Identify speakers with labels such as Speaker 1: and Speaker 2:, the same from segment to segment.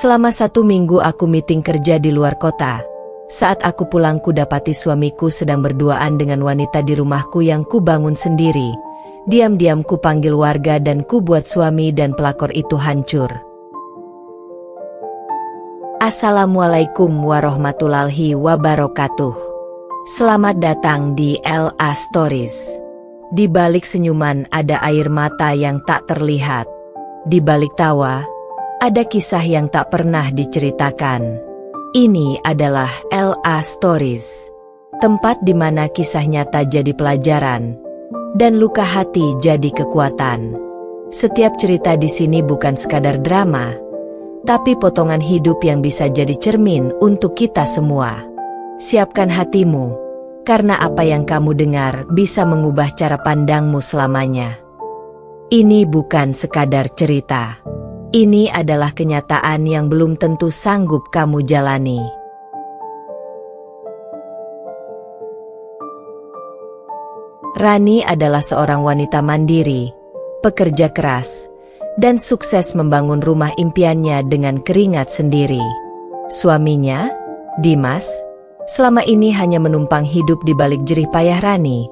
Speaker 1: Selama 1 minggu aku meeting kerja di luar kota. Saat aku pulang kudapati suamiku sedang berduaan dengan wanita di rumahku yang kubangun sendiri. Diam-diam ku panggil warga dan ku buat suami dan pelakor itu hancur. Assalamualaikum warahmatullahi wabarakatuh. Selamat datang di LA Stories. Di balik senyuman ada air mata yang tak terlihat. Di balik tawa, ada kisah yang tak pernah diceritakan. Ini adalah LA Stories. Tempat di mana kisah nyata jadi pelajaran, dan luka hati jadi kekuatan. Setiap cerita di sini bukan sekadar drama, tapi potongan hidup yang bisa jadi cermin untuk kita semua. Siapkan hatimu, karena apa yang kamu dengar bisa mengubah cara pandangmu selamanya. Ini bukan sekadar cerita. Ini adalah kenyataan yang belum tentu sanggup kamu jalani. Rani adalah seorang wanita mandiri, pekerja keras, dan sukses membangun rumah impiannya dengan keringat sendiri. Suaminya, Dimas, selama ini hanya menumpang hidup di balik jerih payah Rani,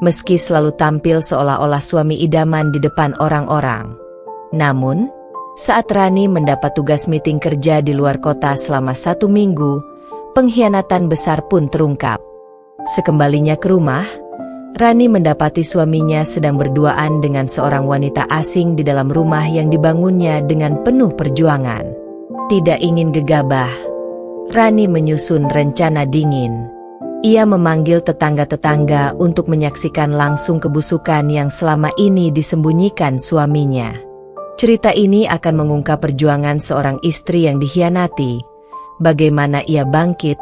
Speaker 1: meski selalu tampil seolah-olah suami idaman di depan orang-orang. Namun, saat Rani mendapat tugas meeting kerja di luar kota selama 1 minggu, pengkhianatan besar pun terungkap. Sekembalinya ke rumah, Rani mendapati suaminya sedang berduaan dengan seorang wanita asing di dalam rumah yang dibangunnya dengan penuh perjuangan. Tidak ingin gegabah, Rani menyusun rencana dingin. Ia memanggil tetangga-tetangga untuk menyaksikan langsung kebusukan yang selama ini disembunyikan suaminya. Cerita ini akan mengungkap perjuangan seorang istri yang dikhianati, bagaimana ia bangkit,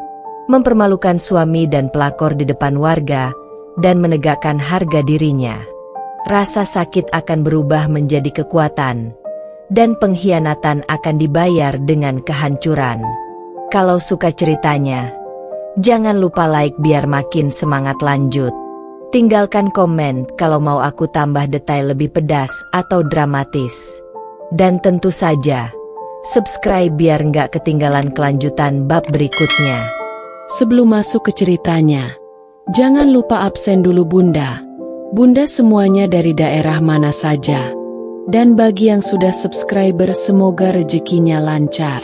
Speaker 1: mempermalukan suami dan pelakor di depan warga, dan menegakkan harga dirinya. Rasa sakit akan berubah menjadi kekuatan, dan pengkhianatan akan dibayar dengan kehancuran. Kalau suka ceritanya, jangan lupa like biar makin semangat lanjut. Tinggalkan komen kalau mau aku tambah detail lebih pedas atau dramatis. Dan tentu saja, subscribe biar nggak ketinggalan kelanjutan bab berikutnya.
Speaker 2: Sebelum masuk ke ceritanya, jangan lupa absen dulu Bunda. Bunda semuanya dari daerah mana saja. Dan bagi yang sudah subscriber semoga rezekinya lancar.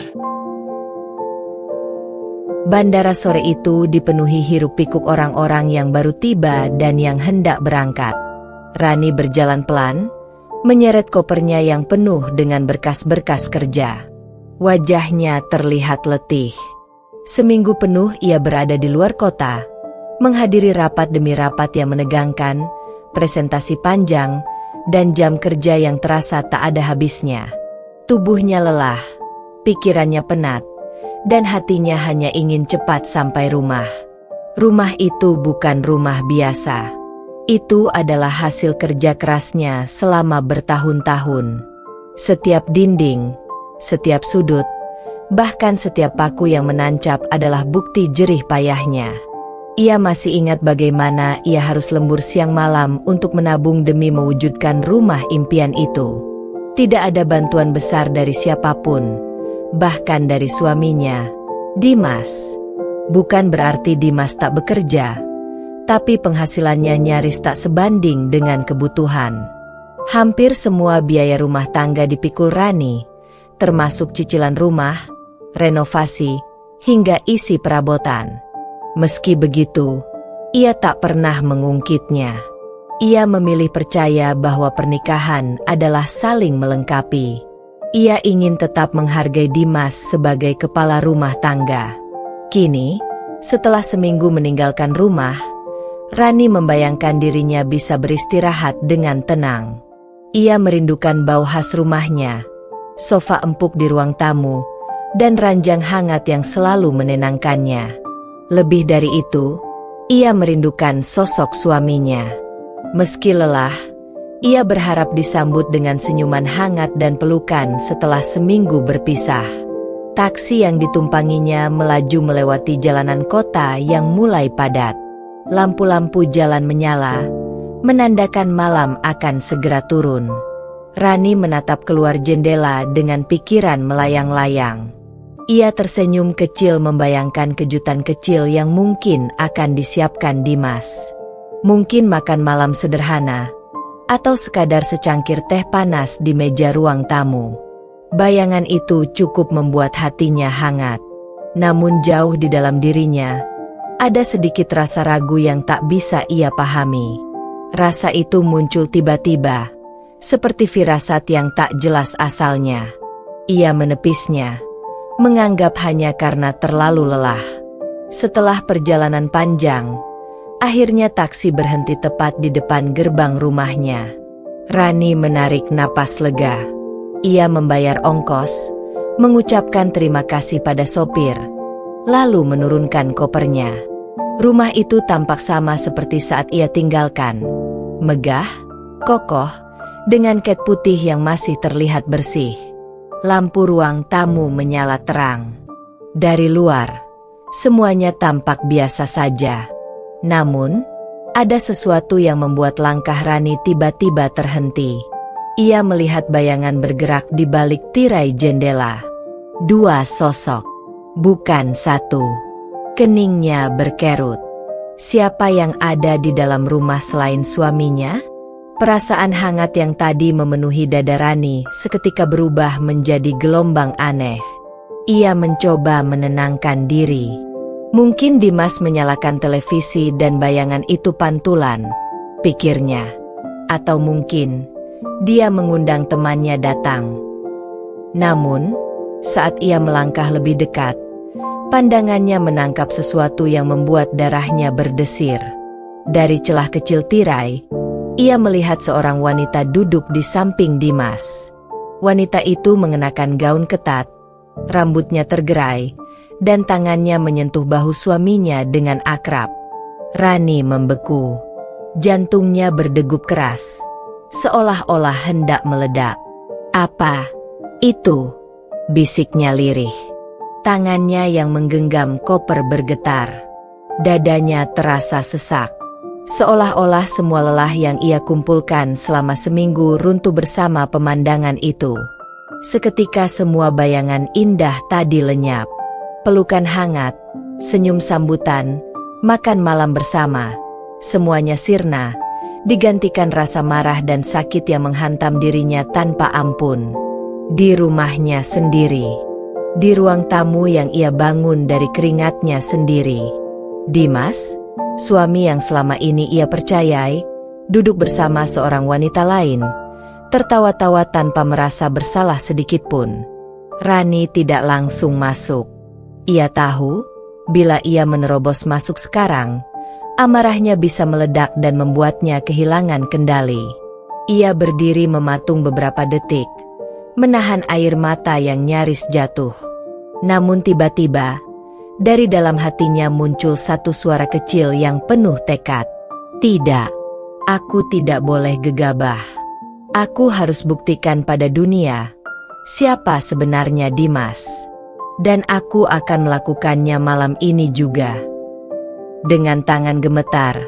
Speaker 1: Bandara sore itu dipenuhi hiruk-pikuk orang-orang yang baru tiba dan yang hendak berangkat. Rani berjalan pelan, menyeret kopernya yang penuh dengan berkas-berkas kerja. Wajahnya terlihat letih. Seminggu penuh ia berada di luar kota, menghadiri rapat demi rapat yang menegangkan, presentasi panjang, dan jam kerja yang terasa tak ada habisnya. Tubuhnya lelah, pikirannya penat, dan hatinya hanya ingin cepat sampai rumah. Rumah itu bukan rumah biasa. Itu adalah hasil kerja kerasnya selama bertahun-tahun. Setiap dinding, setiap sudut, bahkan setiap paku yang menancap adalah bukti jerih payahnya. Ia masih ingat bagaimana ia harus lembur siang malam untuk menabung demi mewujudkan rumah impian itu. Tidak ada bantuan besar dari siapapun, bahkan dari suaminya, Dimas. Bukan berarti Dimas tak bekerja, tapi penghasilannya nyaris tak sebanding dengan kebutuhan. Hampir semua biaya rumah tangga dipikul Rani, termasuk cicilan rumah, renovasi, hingga isi perabotan. Meski begitu, ia tak pernah mengungkitnya. Ia memilih percaya bahwa pernikahan adalah saling melengkapi. Ia ingin tetap menghargai Dimas sebagai kepala rumah tangga. Kini, setelah seminggu meninggalkan rumah, Rani membayangkan dirinya bisa beristirahat dengan tenang. Ia merindukan bau khas rumahnya, sofa empuk di ruang tamu, dan ranjang hangat yang selalu menenangkannya. Lebih dari itu, ia merindukan sosok suaminya. Meski lelah, ia berharap disambut dengan senyuman hangat dan pelukan setelah seminggu berpisah. Taksi yang ditumpanginya melaju melewati jalanan kota yang mulai padat. Lampu-lampu jalan menyala, menandakan malam akan segera turun. Rani menatap keluar jendela dengan pikiran melayang-layang. Ia tersenyum kecil membayangkan kejutan kecil yang mungkin akan disiapkan Dimas. Mungkin makan malam sederhana, atau sekadar secangkir teh panas di meja ruang tamu. Bayangan itu cukup membuat hatinya hangat. Namun jauh di dalam dirinya, ada sedikit rasa ragu yang tak bisa ia pahami. Rasa itu muncul tiba-tiba, seperti firasat yang tak jelas asalnya. Ia menepisnya, menganggap hanya karena terlalu lelah. Setelah perjalanan panjang, akhirnya taksi berhenti tepat di depan gerbang rumahnya. Rani menarik napas lega. Ia membayar ongkos, mengucapkan terima kasih pada sopir, lalu menurunkan kopernya. Rumah itu tampak sama seperti saat ia tinggalkan. Megah, kokoh, dengan cat putih yang masih terlihat bersih. Lampu ruang tamu menyala terang. Dari luar, semuanya tampak biasa saja. Namun, ada sesuatu yang membuat langkah Rani tiba-tiba terhenti. Ia melihat bayangan bergerak di balik tirai jendela. 2 sosok, bukan 1. Keningnya berkerut. Siapa yang ada di dalam rumah selain suaminya? Perasaan hangat yang tadi memenuhi dada Rani seketika berubah menjadi gelombang aneh. Ia mencoba menenangkan diri. Mungkin Dimas menyalakan televisi dan bayangan itu pantulan, pikirnya. Atau mungkin dia mengundang temannya datang. Namun, saat ia melangkah lebih dekat, pandangannya menangkap sesuatu yang membuat darahnya berdesir. Dari celah kecil tirai, ia melihat seorang wanita duduk di samping Dimas. Wanita itu mengenakan gaun ketat, rambutnya tergerai, dan tangannya menyentuh bahu suaminya dengan akrab. Rani membeku. Jantungnya berdegup keras, seolah-olah hendak meledak. "Apa itu?" bisiknya lirih. Tangannya yang menggenggam koper bergetar. Dadanya terasa sesak. Seolah-olah semua lelah yang ia kumpulkan selama seminggu runtuh bersama pemandangan itu. Seketika semua bayangan indah tadi lenyap. Pelukan hangat, senyum sambutan, makan malam bersama. Semuanya sirna, digantikan rasa marah dan sakit yang menghantam dirinya tanpa ampun. Di rumahnya sendiri, di ruang tamu yang ia bangun dari keringatnya sendiri, Dimas, suami yang selama ini ia percayai, duduk bersama seorang wanita lain, tertawa-tawa tanpa merasa bersalah sedikitpun. Rani tidak langsung masuk. Ia tahu, bila ia menerobos masuk sekarang, amarahnya bisa meledak dan membuatnya kehilangan kendali. Ia berdiri mematung beberapa detik, menahan air mata yang nyaris jatuh. Namun tiba-tiba, dari dalam hatinya muncul satu suara kecil yang penuh tekad. "Tidak, aku tidak boleh gegabah. Aku harus buktikan pada dunia siapa sebenarnya Dimas. Dan aku akan melakukannya malam ini juga." Dengan tangan gemetar,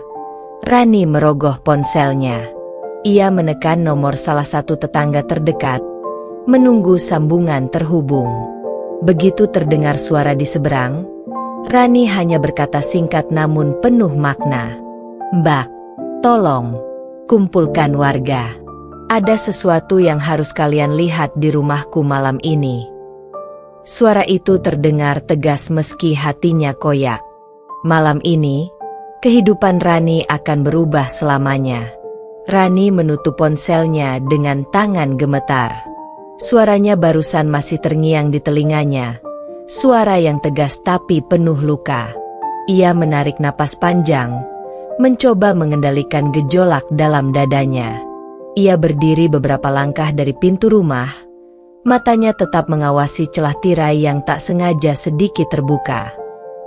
Speaker 1: Rani merogoh ponselnya. Ia menekan nomor salah satu tetangga terdekat, menunggu sambungan terhubung. Begitu terdengar suara di seberang, Rani hanya berkata singkat namun penuh makna. "Mbak, tolong, kumpulkan warga. Ada sesuatu yang harus kalian lihat di rumahku malam ini." Suara itu terdengar tegas meski hatinya koyak. Malam ini, kehidupan Rani akan berubah selamanya. Rani menutup ponselnya dengan tangan gemetar. Suaranya barusan masih terngiang di telinganya. Suara yang tegas tapi penuh luka. Ia menarik napas panjang, mencoba mengendalikan gejolak dalam dadanya. Ia berdiri beberapa langkah dari pintu rumah, matanya tetap mengawasi celah tirai yang tak sengaja sedikit terbuka.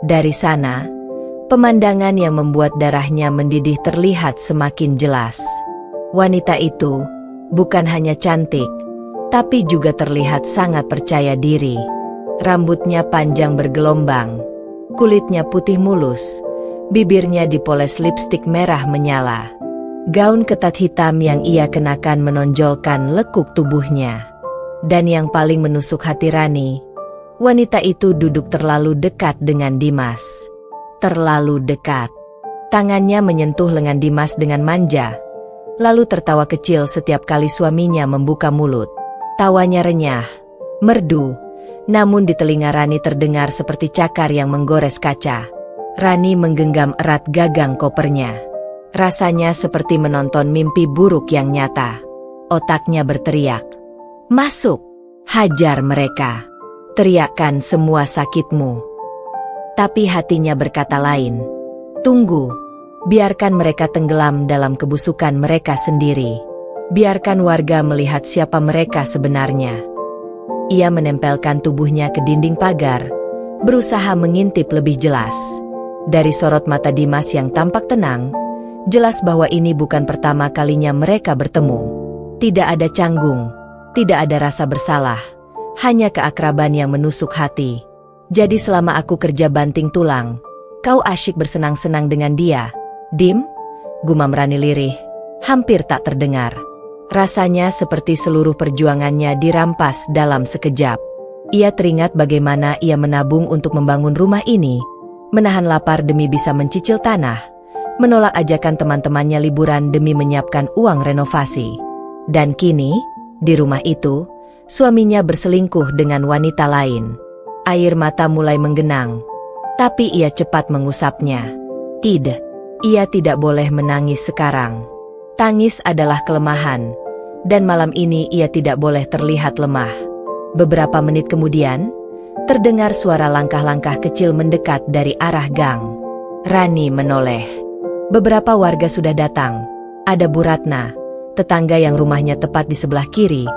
Speaker 1: Dari sana, pemandangan yang membuat darahnya mendidih terlihat semakin jelas. Wanita itu bukan hanya cantik, tapi juga terlihat sangat percaya diri. Rambutnya panjang bergelombang, kulitnya putih mulus, bibirnya dipoles lipstik merah menyala. Gaun ketat hitam yang ia kenakan menonjolkan lekuk tubuhnya. Dan yang paling menusuk hati Rani, Wanita itu duduk terlalu dekat dengan Dimas. Terlalu dekat. Tangannya menyentuh lengan Dimas dengan manja, lalu tertawa kecil setiap kali suaminya membuka mulut. Tawanya renyah, merdu, namun di telinga Rani terdengar seperti cakar yang menggores kaca. Rani menggenggam erat gagang kopernya. Rasanya seperti menonton mimpi buruk yang nyata. Otaknya berteriak, "Masuk! Hajar mereka! Teriakkan semua sakitmu!" Tapi hatinya berkata lain. Tunggu, biarkan mereka tenggelam dalam kebusukan mereka sendiri. Biarkan warga melihat siapa mereka sebenarnya. Ia menempelkan tubuhnya ke dinding pagar, berusaha mengintip lebih jelas. Dari sorot mata Dimas yang tampak tenang, jelas bahwa ini bukan pertama kalinya mereka bertemu. Tidak ada canggung, tidak ada rasa bersalah, hanya keakraban yang menusuk hati. "Jadi selama aku kerja banting tulang, kau asyik bersenang-senang dengan dia, Dim?" Gumam Rani lirih, hampir tak terdengar. Rasanya seperti seluruh perjuangannya dirampas dalam sekejap. Ia teringat bagaimana ia menabung untuk membangun rumah ini, menahan lapar demi bisa mencicil tanah, menolak ajakan teman-temannya liburan demi menyiapkan uang renovasi. Dan kini, di rumah itu, suaminya berselingkuh dengan wanita lain. Air mata mulai menggenang, tapi ia cepat mengusapnya. Tidak, ia tidak boleh menangis sekarang. Tangis adalah kelemahan, dan malam ini ia tidak boleh terlihat lemah. Beberapa menit kemudian, terdengar suara langkah-langkah kecil mendekat dari arah gang. Rani menoleh. Beberapa warga sudah datang. Ada Bu Ratna, tetangga yang rumahnya tepat di sebelah kiri,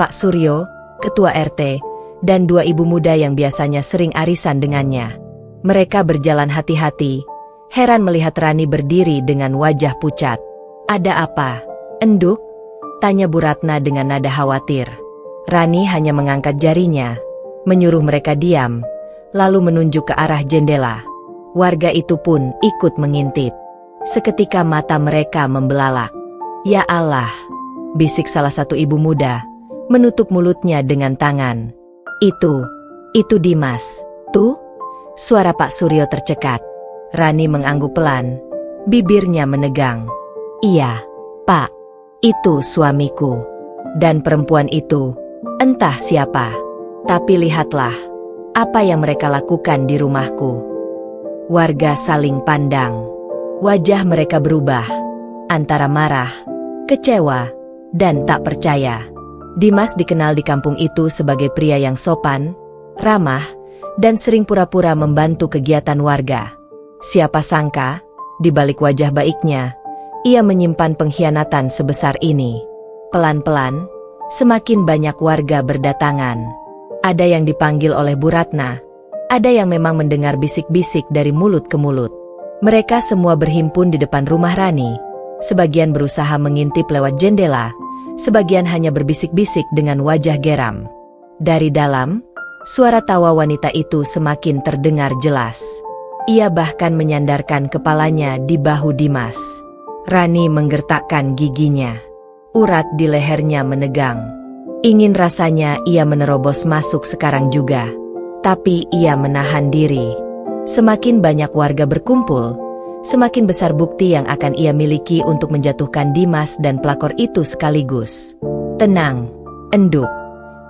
Speaker 1: Pak Suryo, ketua RT, dan dua ibu muda yang biasanya sering arisan dengannya. Mereka berjalan hati-hati, heran melihat Rani berdiri dengan wajah pucat. "Ada apa, Enduk?" tanya Bu Ratna dengan nada khawatir. Rani hanya mengangkat jarinya, menyuruh mereka diam, lalu menunjuk ke arah jendela. Warga itu pun ikut mengintip. Seketika mata mereka membelalak. "Ya Allah," bisik salah satu ibu muda, menutup mulutnya dengan tangan. Itu Dimas, tuh." Suara Pak Suryo tercekat. Rani mengangguk pelan, bibirnya menegang. "Iya, Pak, itu suamiku. Dan perempuan itu, entah siapa. Tapi lihatlah, apa yang mereka lakukan di rumahku." Warga saling pandang. Wajah mereka berubah, antara marah, kecewa, dan tak percaya. Dimas dikenal di kampung itu sebagai pria yang sopan, ramah, dan sering pura-pura membantu kegiatan warga. Siapa sangka, di balik wajah baiknya, ia menyimpan pengkhianatan sebesar ini. Pelan-pelan, semakin banyak warga berdatangan. Ada yang dipanggil oleh Bu Ratna, ada yang memang mendengar bisik-bisik dari mulut ke mulut. Mereka semua berhimpun di depan rumah Rani, sebagian berusaha mengintip lewat jendela, sebagian hanya berbisik-bisik dengan wajah geram. Dari dalam, suara tawa wanita itu semakin terdengar jelas. Ia bahkan menyandarkan kepalanya di bahu Dimas. Rani menggertakkan giginya. Urat di lehernya menegang. Ingin rasanya ia menerobos masuk sekarang juga. Tapi ia menahan diri. Semakin banyak warga berkumpul, semakin besar bukti yang akan ia miliki untuk menjatuhkan Dimas dan pelakor itu sekaligus. "Tenang, Enduk,"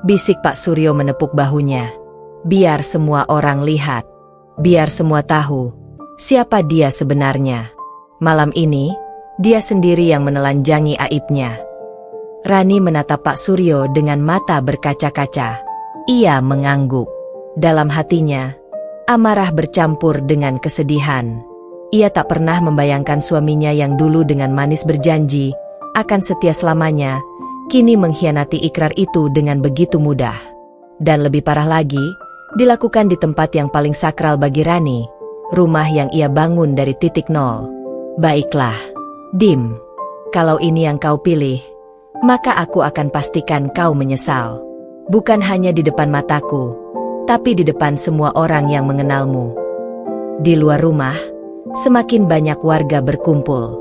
Speaker 1: bisik Pak Suryo menepuk bahunya. "Biar semua orang lihat. Biar semua tahu siapa dia sebenarnya. Malam ini, dia sendiri yang menelanjangi aibnya." Rani menatap Pak Suryo dengan mata berkaca-kaca. Ia mengangguk. Dalam hatinya, amarah bercampur dengan kesedihan. Ia tak pernah membayangkan suaminya yang dulu dengan manis berjanji akan setia selamanya, kini mengkhianati ikrar itu dengan begitu mudah. Dan lebih parah lagi, dilakukan di tempat yang paling sakral bagi Rani, rumah yang ia bangun dari titik nol. "Baiklah, Dim. Kalau ini yang kau pilih, maka aku akan pastikan kau menyesal. Bukan hanya di depan mataku, tapi di depan semua orang yang mengenalmu." Di luar rumah, semakin banyak warga berkumpul.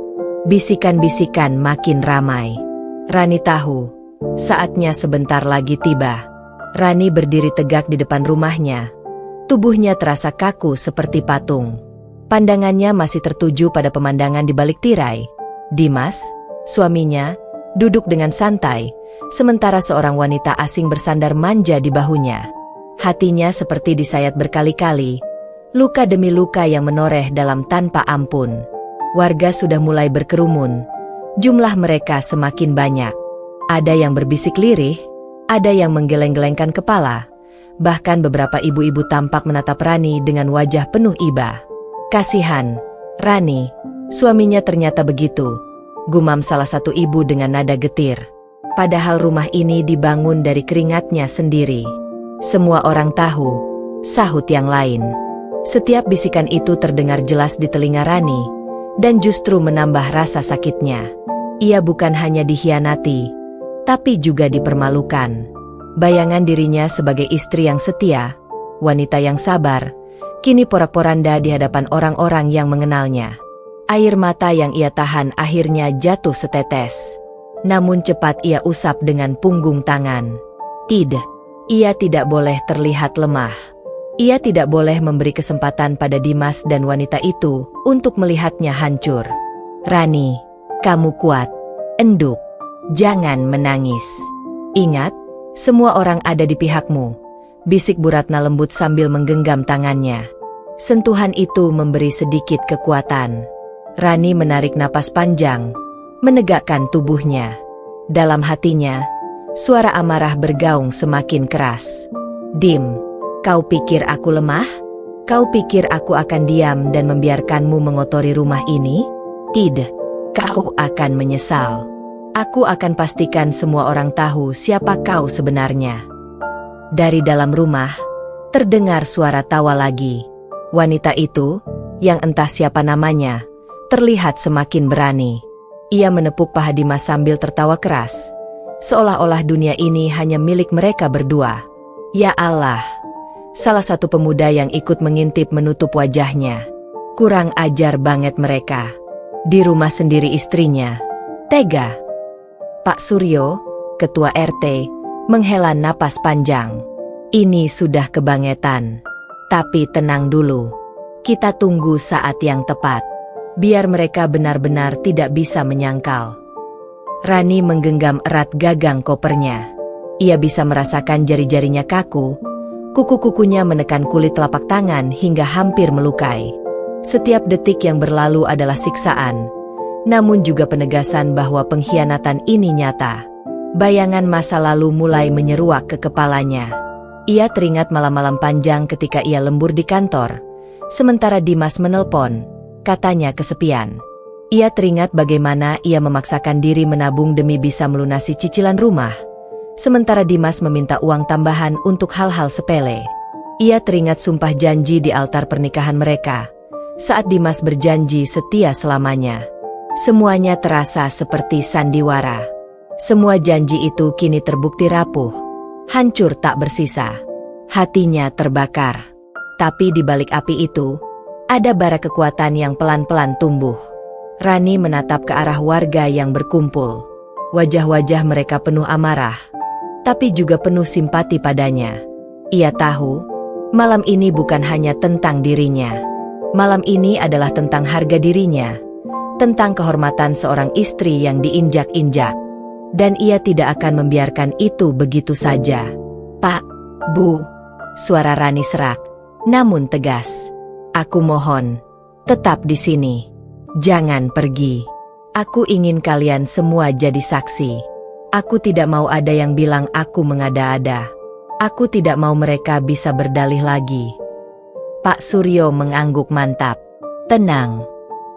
Speaker 1: Bisikan-bisikan makin ramai. Rani tahu, saatnya sebentar lagi tiba. Rani berdiri tegak di depan rumahnya. Tubuhnya terasa kaku seperti patung. Pandangannya masih tertuju pada pemandangan di balik tirai. Dimas, suaminya, duduk dengan santai, sementara seorang wanita asing bersandar manja di bahunya. Hatinya seperti disayat berkali-kali, luka demi luka yang menoreh dalam tanpa ampun. Warga sudah mulai berkerumun. Jumlah mereka semakin banyak. Ada yang berbisik lirih, ada yang menggeleng-gelengkan kepala. Bahkan beberapa ibu-ibu tampak menatap Rani dengan wajah penuh iba. Kasihan, Rani, suaminya ternyata begitu, gumam salah satu ibu dengan nada getir. Padahal rumah ini dibangun dari keringatnya sendiri. Semua orang tahu, sahut yang lain. Setiap bisikan itu terdengar jelas di telinga Rani, dan justru menambah rasa sakitnya. Ia bukan hanya dikhianati, tapi juga dipermalukan. Bayangan dirinya sebagai istri yang setia, wanita yang sabar, kini porak-poranda di hadapan orang-orang yang mengenalnya. Air mata yang ia tahan akhirnya jatuh setetes. Namun cepat ia usap dengan punggung tangan. Tidak, ia tidak boleh terlihat lemah. Ia tidak boleh memberi kesempatan pada Dimas dan wanita itu untuk melihatnya hancur. Rani, kamu kuat. Enduk. Jangan menangis. Ingat, semua orang ada di pihakmu, bisik Bu Ratna lembut sambil menggenggam tangannya. Sentuhan itu memberi sedikit kekuatan. Rani menarik napas panjang, menegakkan tubuhnya. Dalam hatinya, suara amarah bergaung semakin keras. Dim, kau pikir aku lemah? Kau pikir aku akan diam dan membiarkanmu mengotori rumah ini? Tidak, kau akan menyesal. Aku akan pastikan semua orang tahu siapa kau sebenarnya. Dari dalam rumah, terdengar suara tawa lagi. Wanita itu, yang entah siapa namanya, terlihat semakin berani. Ia menepuk paha Dimas sambil tertawa keras. Seolah-olah dunia ini hanya milik mereka berdua. Ya Allah! Salah satu pemuda yang ikut mengintip menutup wajahnya. Kurang ajar banget mereka. Di rumah sendiri istrinya. Tega. Pak Suryo, ketua RT, menghela napas panjang. Ini sudah kebangetan. Tapi tenang dulu. Kita tunggu saat yang tepat. Biar mereka benar-benar tidak bisa menyangkal. Rani menggenggam erat gagang kopernya. Ia bisa merasakan jari-jarinya kaku. Kuku-kukunya menekan kulit telapak tangan hingga hampir melukai. Setiap detik yang berlalu adalah siksaan. Namun juga penegasan bahwa pengkhianatan ini nyata. Bayangan masa lalu mulai menyeruak ke kepalanya. Ia teringat malam-malam panjang ketika ia lembur di kantor. Sementara Dimas menelpon, katanya kesepian. Ia teringat bagaimana ia memaksakan diri menabung demi bisa melunasi cicilan rumah. Sementara Dimas meminta uang tambahan untuk hal-hal sepele. Ia teringat sumpah janji di altar pernikahan mereka. Saat Dimas berjanji setia selamanya. Semuanya terasa seperti sandiwara. Semua janji itu kini terbukti rapuh, hancur tak bersisa. Hatinya terbakar. Tapi di balik api itu, ada bara kekuatan yang pelan-pelan tumbuh. Rani menatap ke arah warga yang berkumpul. Wajah-wajah mereka penuh amarah, tapi juga penuh simpati padanya. Ia tahu, malam ini bukan hanya tentang dirinya. Malam ini adalah tentang harga dirinya. Tentang kehormatan seorang istri yang diinjak-injak. Dan ia tidak akan membiarkan itu begitu saja. Pak, Bu, suara Rani serak, namun tegas. Aku mohon, tetap di sini. Jangan pergi. Aku ingin kalian semua jadi saksi. Aku tidak mau ada yang bilang aku mengada-ada. Aku tidak mau mereka bisa berdalih lagi. Pak Suryo mengangguk mantap. Tenang,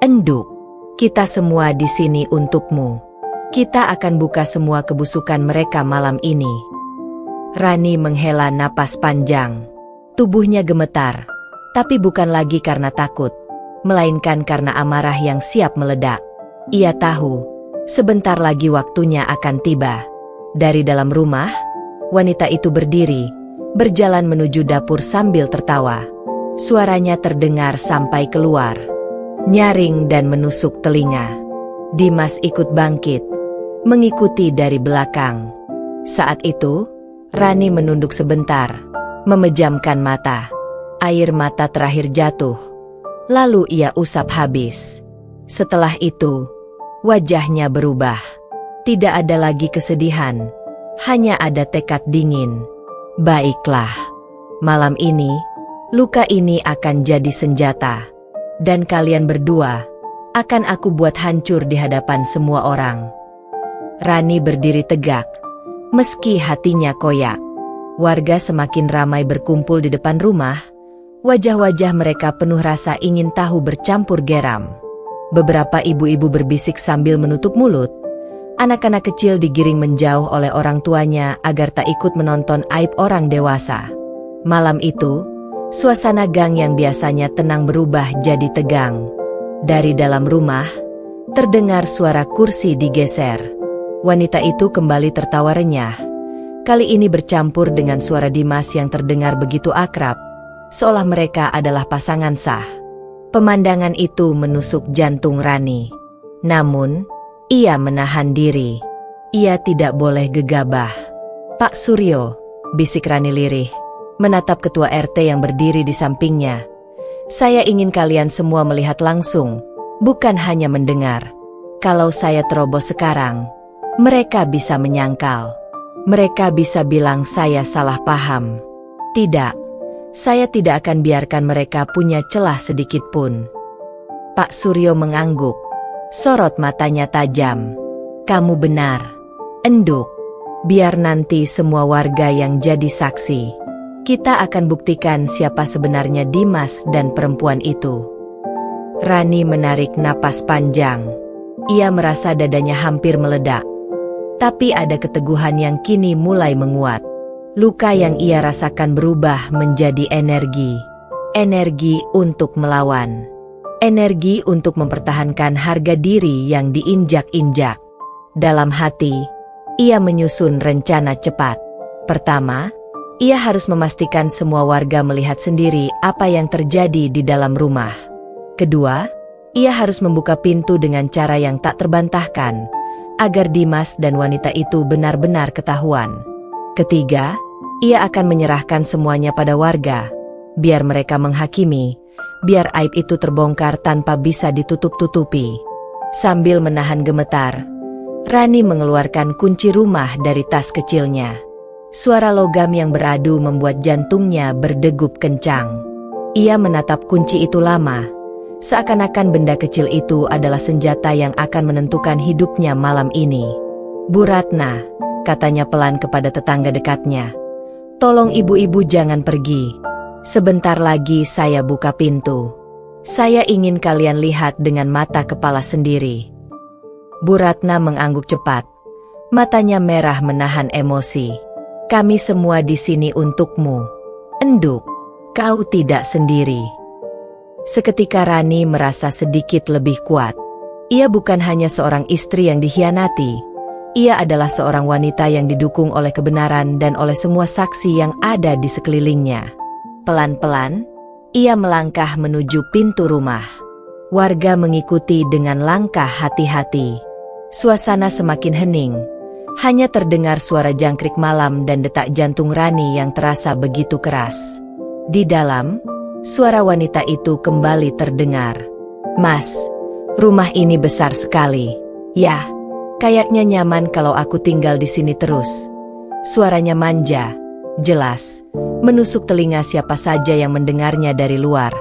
Speaker 1: enduk. Kita semua di sini untukmu. Kita akan buka semua kebusukan mereka malam ini. Rani menghela napas panjang. Tubuhnya gemetar, tapi bukan lagi karena takut, melainkan karena amarah yang siap meledak. Ia tahu, sebentar lagi waktunya akan tiba. Dari dalam rumah, wanita itu berdiri, berjalan menuju dapur sambil tertawa. Suaranya terdengar sampai keluar. Nyaring dan menusuk telinga. Dimas ikut bangkit, mengikuti dari belakang. Saat itu, Rani menunduk sebentar, memejamkan mata. Air mata terakhir jatuh, lalu ia usap habis. Setelah itu, wajahnya berubah. Tidak ada lagi kesedihan, hanya ada tekad dingin. Baiklah, malam ini, luka ini akan jadi senjata. Dan kalian berdua, akan aku buat hancur di hadapan semua orang. Rani berdiri tegak, meski hatinya koyak. Warga semakin ramai berkumpul di depan rumah. Wajah-wajah mereka penuh rasa ingin tahu bercampur geram. Beberapa ibu-ibu berbisik sambil menutup mulut. Anak-anak kecil digiring menjauh oleh orang tuanya agar tak ikut menonton aib orang dewasa. Malam itu, suasana gang yang biasanya tenang berubah jadi tegang. Dari dalam rumah, terdengar suara kursi digeser. Wanita itu kembali tertawa renyah. Kali ini bercampur dengan suara Dimas yang terdengar begitu akrab, seolah mereka adalah pasangan sah. Pemandangan itu menusuk jantung Rani. Namun, ia menahan diri. Ia tidak boleh gegabah. "Pak Suryo," bisik Rani lirih, menatap ketua RT yang berdiri di sampingnya. "Saya ingin kalian semua melihat langsung, bukan hanya mendengar. Kalau saya terobos sekarang, mereka bisa menyangkal. Mereka bisa bilang saya salah paham. Tidak, saya tidak akan biarkan mereka punya celah sedikit pun." Pak Suryo mengangguk. Sorot matanya tajam. "Kamu benar. Enduk. Biar nanti semua warga yang jadi saksi. Kita akan buktikan siapa sebenarnya Dimas dan perempuan itu." Rani menarik napas panjang. Ia merasa dadanya hampir meledak. Tapi ada keteguhan yang kini mulai menguat. Luka yang ia rasakan berubah menjadi energi. Energi untuk melawan. Energi untuk mempertahankan harga diri yang diinjak-injak. Dalam hati, ia menyusun rencana cepat. Pertama, ia harus memastikan semua warga melihat sendiri apa yang terjadi di dalam rumah. Kedua, ia harus membuka pintu dengan cara yang tak terbantahkan, agar Dimas dan wanita itu benar-benar ketahuan. Ketiga, ia akan menyerahkan semuanya pada warga, biar mereka menghakimi, biar aib itu terbongkar tanpa bisa ditutup-tutupi. Sambil menahan gemetar, Rani mengeluarkan kunci rumah dari tas kecilnya. Suara logam yang beradu membuat jantungnya berdegup kencang. Ia menatap kunci itu lama, seakan-akan benda kecil itu adalah senjata yang akan menentukan hidupnya malam ini. "Bu Ratna," katanya pelan kepada tetangga dekatnya, "tolong ibu-ibu jangan pergi. Sebentar lagi saya buka pintu. Saya ingin kalian lihat dengan mata kepala sendiri." Bu Ratna mengangguk cepat. Matanya merah menahan emosi. "Kami semua di sini untukmu. Enduk, kau tidak sendiri." Seketika Rani merasa sedikit lebih kuat. Ia bukan hanya seorang istri yang dikhianati. Ia adalah seorang wanita yang didukung oleh kebenaran dan oleh semua saksi yang ada di sekelilingnya. Pelan-pelan, ia melangkah menuju pintu rumah. Warga mengikuti dengan langkah hati-hati. Suasana semakin hening. Hanya terdengar suara jangkrik malam dan detak jantung Rani yang terasa begitu keras. Di dalam, suara wanita itu kembali terdengar. "Mas, rumah ini besar sekali. Ya, kayaknya nyaman kalau aku tinggal di sini terus." Suaranya manja, jelas, menusuk telinga siapa saja yang mendengarnya dari luar.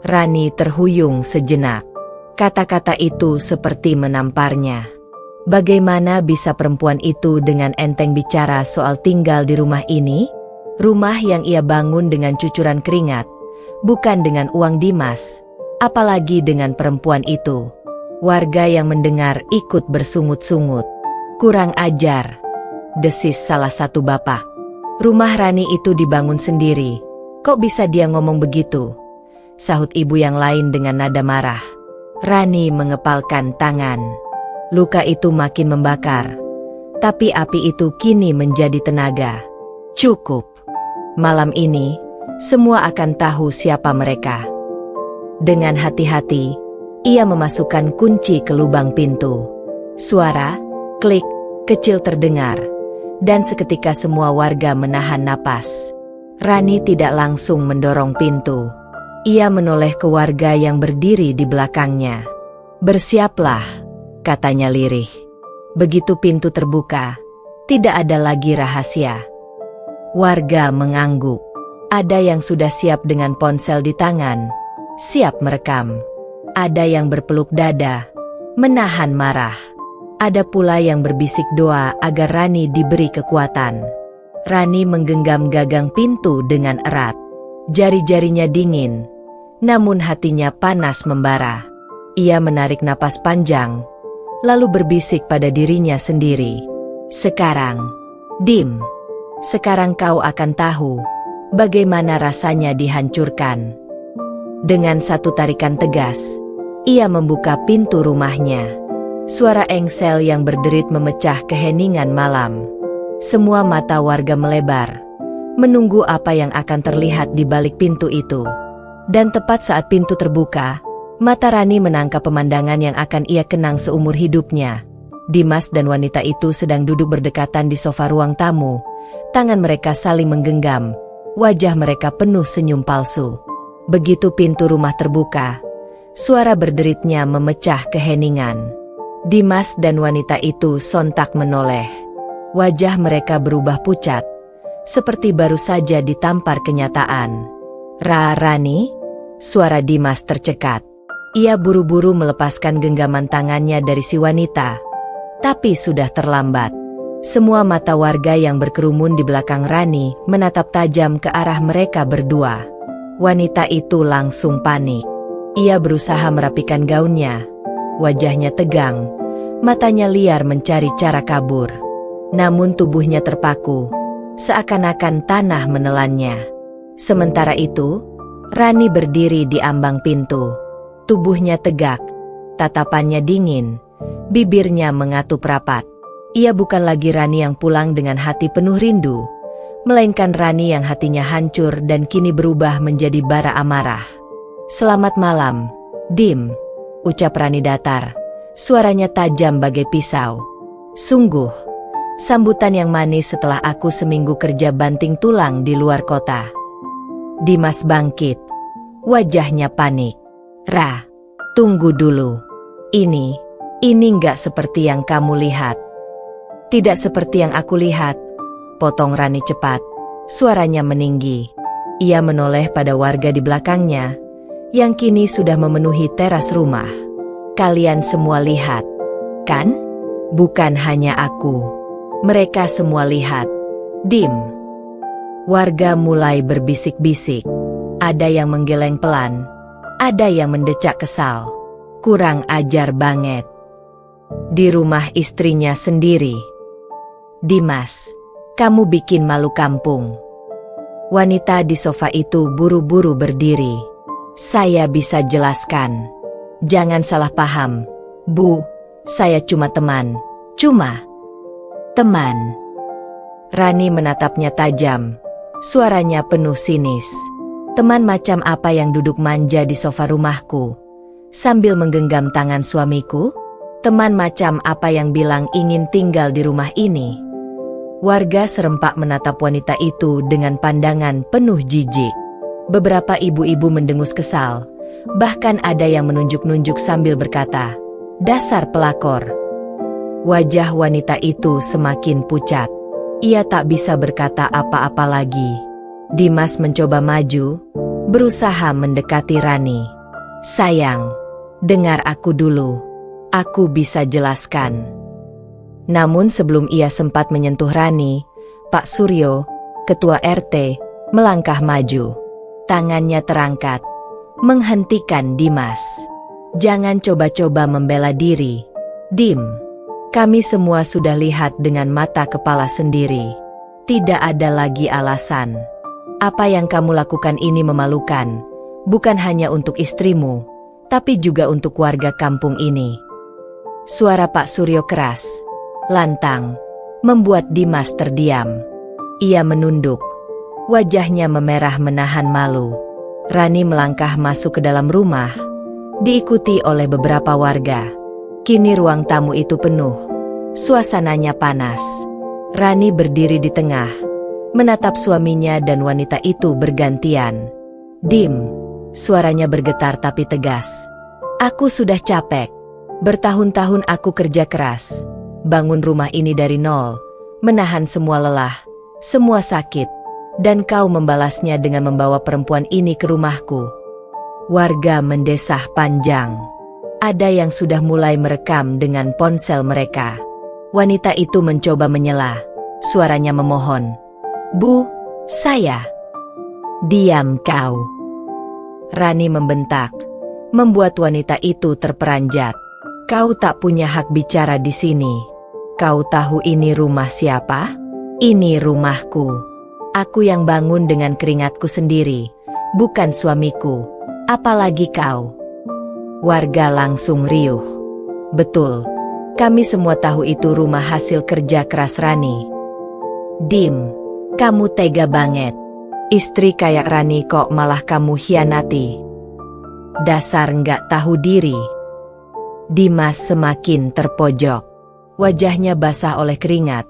Speaker 1: Rani terhuyung sejenak. Kata-kata itu seperti menamparnya. Bagaimana bisa perempuan itu dengan enteng bicara soal tinggal di rumah ini? Rumah yang ia bangun dengan cucuran keringat, bukan dengan uang Dimas, apalagi dengan perempuan itu. Warga yang mendengar ikut bersungut-sungut. "Kurang ajar," desis salah satu bapak. "Rumah Rani itu dibangun sendiri. Kok bisa dia ngomong begitu?" sahut ibu yang lain dengan nada marah. Rani mengepalkan tangan. Luka itu makin membakar. Tapi api itu kini menjadi tenaga. "Cukup. Malam ini, semua akan tahu siapa mereka." Dengan hati-hati, ia memasukkan kunci ke lubang pintu. Suara klik kecil terdengar. dan seketika semua warga menahan napas. Rani tidak langsung mendorong pintu. Ia menoleh ke warga yang berdiri di belakangnya. "Bersiaplah," katanya lirih. Begitu pintu terbuka, tidak ada lagi rahasia. Warga mengangguk. Ada yang sudah siap dengan ponsel di tangan, siap merekam. Ada yang berpeluk dada, menahan marah. Ada pula yang berbisik doa agar Rani diberi kekuatan. Rani menggenggam gagang pintu dengan erat. Jari-jarinya dingin, namun hatinya panas membara. Ia menarik napas panjang, lalu berbisik pada dirinya sendiri. "Sekarang, Dim. Sekarang kau akan tahu bagaimana rasanya dihancurkan." Dengan satu tarikan tegas, ia membuka pintu rumahnya. Suara engsel yang berderit memecah keheningan malam. Semua mata warga melebar, menunggu apa yang akan terlihat di balik pintu itu. Dan tepat saat pintu terbuka, mata Rani menangkap pemandangan yang akan ia kenang seumur hidupnya. Dimas dan wanita itu sedang duduk berdekatan di sofa ruang tamu. Tangan mereka saling menggenggam, wajah mereka penuh senyum palsu. Begitu pintu rumah terbuka, suara berderitnya memecah keheningan. Dimas dan wanita itu sontak menoleh. Wajah mereka berubah pucat, seperti baru saja ditampar kenyataan. "Rani?" Suara Dimas tercekat. Ia buru-buru melepaskan genggaman tangannya dari si wanita, tapi sudah terlambat. Semua mata warga yang berkerumun di belakang Rani menatap tajam ke arah mereka berdua. Wanita itu langsung panik. Ia berusaha merapikan gaunnya. Wajahnya tegang, matanya liar mencari cara kabur. Namun tubuhnya terpaku, seakan-akan tanah menelannya. Sementara itu, Rani berdiri di ambang pintu. Tubuhnya tegak, tatapannya dingin, bibirnya mengatup rapat. Ia bukan lagi Rani yang pulang dengan hati penuh rindu, melainkan Rani yang hatinya hancur dan kini berubah menjadi bara amarah. "Selamat malam, Dim," ucap Rani datar. Suaranya tajam bagai pisau. "Sungguh, sambutan yang manis setelah aku seminggu kerja banting tulang di luar kota." Dimas bangkit, wajahnya panik. "Ra, tunggu dulu. Ini nggak seperti yang kamu lihat." "Tidak seperti yang aku lihat," potong Rani cepat. Suaranya meninggi. Ia menoleh pada warga di belakangnya, yang kini sudah memenuhi teras rumah. "Kalian semua lihat, kan? Bukan hanya aku. Mereka semua lihat, Dim." Warga mulai berbisik-bisik. Ada yang menggeleng pelan, ada yang mendecak kesal. "Kurang ajar banget." Di rumah istrinya sendiri. "Dimas, kamu bikin malu kampung." Wanita di sofa itu buru-buru berdiri. "Saya bisa jelaskan. Jangan salah paham, Bu. Saya cuma teman. Cuma teman." Rani menatapnya tajam. Suaranya penuh sinis. "Teman macam apa yang duduk manja di sofa rumahku sambil menggenggam tangan suamiku? Teman macam apa yang bilang ingin tinggal di rumah ini?" Warga serempak menatap wanita itu dengan pandangan penuh jijik. Beberapa ibu-ibu mendengus kesal, bahkan ada yang menunjuk-nunjuk sambil berkata, "Dasar pelakor." Wajah wanita itu semakin pucat. Ia tak bisa berkata apa-apa lagi. Dimas mencoba maju, berusaha mendekati Rani. "Sayang, dengar aku dulu. Aku bisa jelaskan." Namun sebelum ia sempat menyentuh Rani, Pak Suryo, ketua RT, melangkah maju. Tangannya terangkat, menghentikan Dimas. "Jangan coba-coba membela diri, Dim. Kami semua sudah lihat dengan mata kepala sendiri. Tidak ada lagi alasan. Apa yang kamu lakukan ini memalukan, bukan hanya untuk istrimu, tapi juga untuk warga kampung ini." Suara Pak Suryo keras, lantang, membuat Dimas terdiam. Ia menunduk, wajahnya memerah menahan malu. Rani melangkah masuk ke dalam rumah, diikuti oleh beberapa warga. Kini ruang tamu itu penuh, suasananya panas. Rani berdiri di tengah, menatap suaminya dan wanita itu bergantian. "Dim," suaranya bergetar tapi tegas. "Aku sudah capek. Bertahun-tahun aku kerja keras, bangun rumah ini dari nol, menahan semua lelah, semua sakit, dan kau membalasnya dengan membawa perempuan ini ke rumahku." Warga mendesah panjang. Ada yang sudah mulai merekam dengan ponsel mereka. Wanita itu mencoba menyela, suaranya memohon. "Bu, saya." "Diam kau!" Rani membentak, membuat wanita itu terperanjat. "Kau tak punya hak bicara di sini. Kau tahu ini rumah siapa? Ini rumahku. Aku yang bangun dengan keringatku sendiri, bukan suamiku. Apalagi kau." Warga langsung riuh. "Betul, kami semua tahu itu rumah hasil kerja keras Rani." "Dim, kamu tega banget. Istri kayak Rani kok malah kamu hianati. Dasar nggak tahu diri." Dimas semakin terpojok. Wajahnya basah oleh keringat.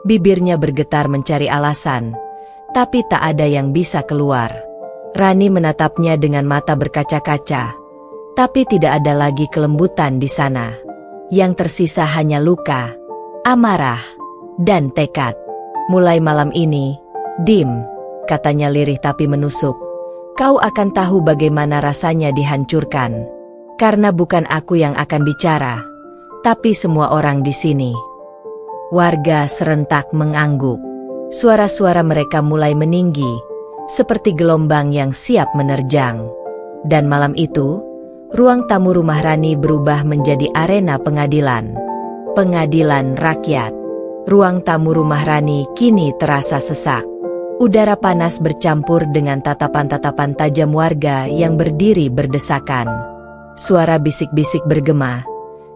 Speaker 1: Bibirnya bergetar mencari alasan, tapi tak ada yang bisa keluar. Rani menatapnya dengan mata berkaca-kaca, tapi tidak ada lagi kelembutan di sana. Yang tersisa hanya luka, amarah, dan tekad. "Mulai malam ini, Dim," katanya lirih tapi menusuk, "kau akan tahu bagaimana rasanya dihancurkan. Karena bukan aku yang akan bicara, tapi semua orang di sini." Warga serentak mengangguk. Suara-suara mereka mulai meninggi, seperti gelombang yang siap menerjang. Dan malam itu, ruang tamu rumah Rani berubah menjadi arena pengadilan. Pengadilan rakyat. Ruang tamu rumah Rani kini terasa sesak. Udara panas bercampur dengan tatapan-tatapan tajam warga yang berdiri berdesakan. Suara bisik-bisik bergema,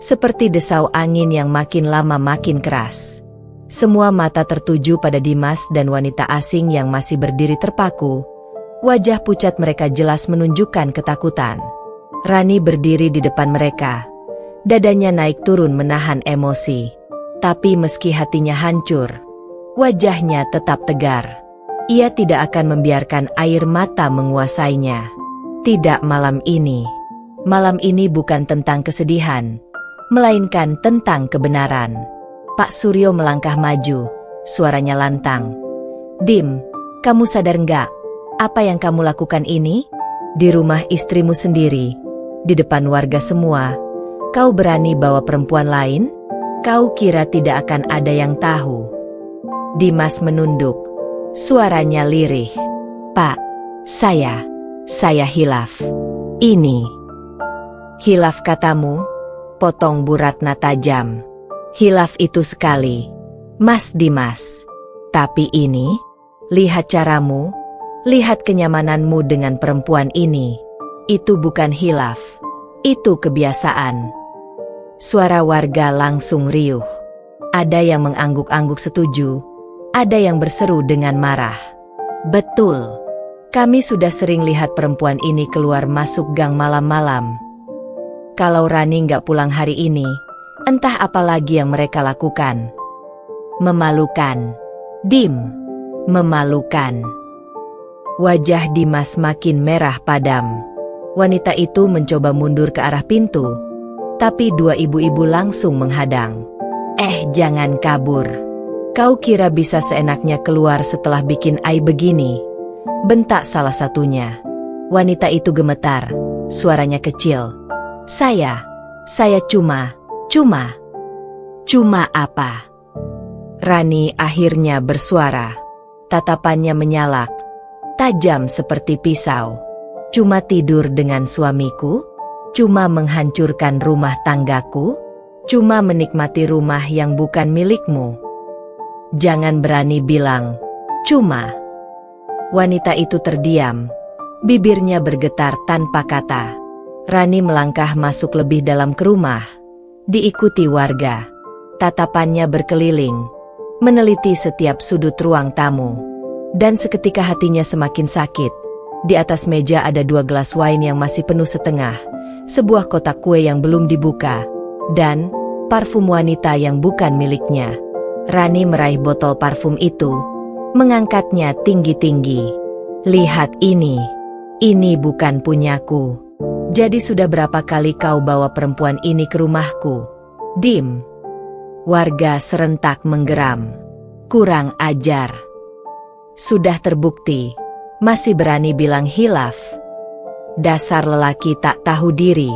Speaker 1: seperti desau angin yang makin lama makin keras. Semua mata tertuju pada Dimas dan wanita asing yang masih berdiri terpaku. Wajah pucat mereka jelas menunjukkan ketakutan. Rani berdiri di depan mereka. Dadanya naik turun menahan emosi. Tapi meski hatinya hancur, wajahnya tetap tegar. Ia tidak akan membiarkan air mata menguasainya. Tidak malam ini. Malam ini bukan tentang kesedihan, melainkan tentang kebenaran. Pak Suryo melangkah maju, suaranya lantang. "Dim, kamu sadar nggak? Apa yang kamu lakukan ini? Di rumah istrimu sendiri, di depan warga semua, kau berani bawa perempuan lain? Kau kira tidak akan ada yang tahu?" Dimas menunduk, suaranya lirih. "Pak, saya hilaf. Ini." "Hilaf katamu?" potong Bu Ratna tajam. "Hilaf itu sekali, Mas Dimas. Tapi ini, lihat caramu, lihat kenyamananmu dengan perempuan ini. Itu bukan hilaf, itu kebiasaan." Suara warga langsung riuh. Ada yang mengangguk-angguk setuju, ada yang berseru dengan marah. "Betul, kami sudah sering lihat perempuan ini keluar masuk gang malam-malam. Kalau Rani nggak pulang hari ini, entah apa lagi yang mereka lakukan. Memalukan, Dim, memalukan." Wajah Dimas makin merah padam. Wanita itu mencoba mundur ke arah pintu, tapi dua ibu-ibu langsung menghadang. Jangan kabur. Kau kira bisa seenaknya keluar setelah bikin aib begini?" bentak salah satunya. Wanita itu gemetar, suaranya kecil. Saya cuma apa?" Rani akhirnya bersuara. Tatapannya menyalak, tajam seperti pisau. "Cuma tidur dengan suamiku? Cuma menghancurkan rumah tanggaku? Cuma menikmati rumah yang bukan milikmu? Jangan berani bilang, cuma." Wanita itu terdiam, bibirnya bergetar tanpa kata. Rani melangkah masuk lebih dalam ke rumah, diikuti warga. Tatapannya berkeliling, meneliti setiap sudut ruang tamu. Dan seketika hatinya semakin sakit. Di atas meja ada 2 gelas wine yang masih penuh setengah, sebuah kotak kue yang belum dibuka, dan parfum wanita yang bukan miliknya. Rani meraih botol parfum itu, mengangkatnya tinggi-tinggi. Lihat ini bukan punyaku. Jadi sudah berapa kali kau bawa perempuan ini ke rumahku? Dim. Warga serentak menggeram. Kurang ajar. Sudah terbukti, masih berani bilang hilaf. Dasar lelaki tak tahu diri.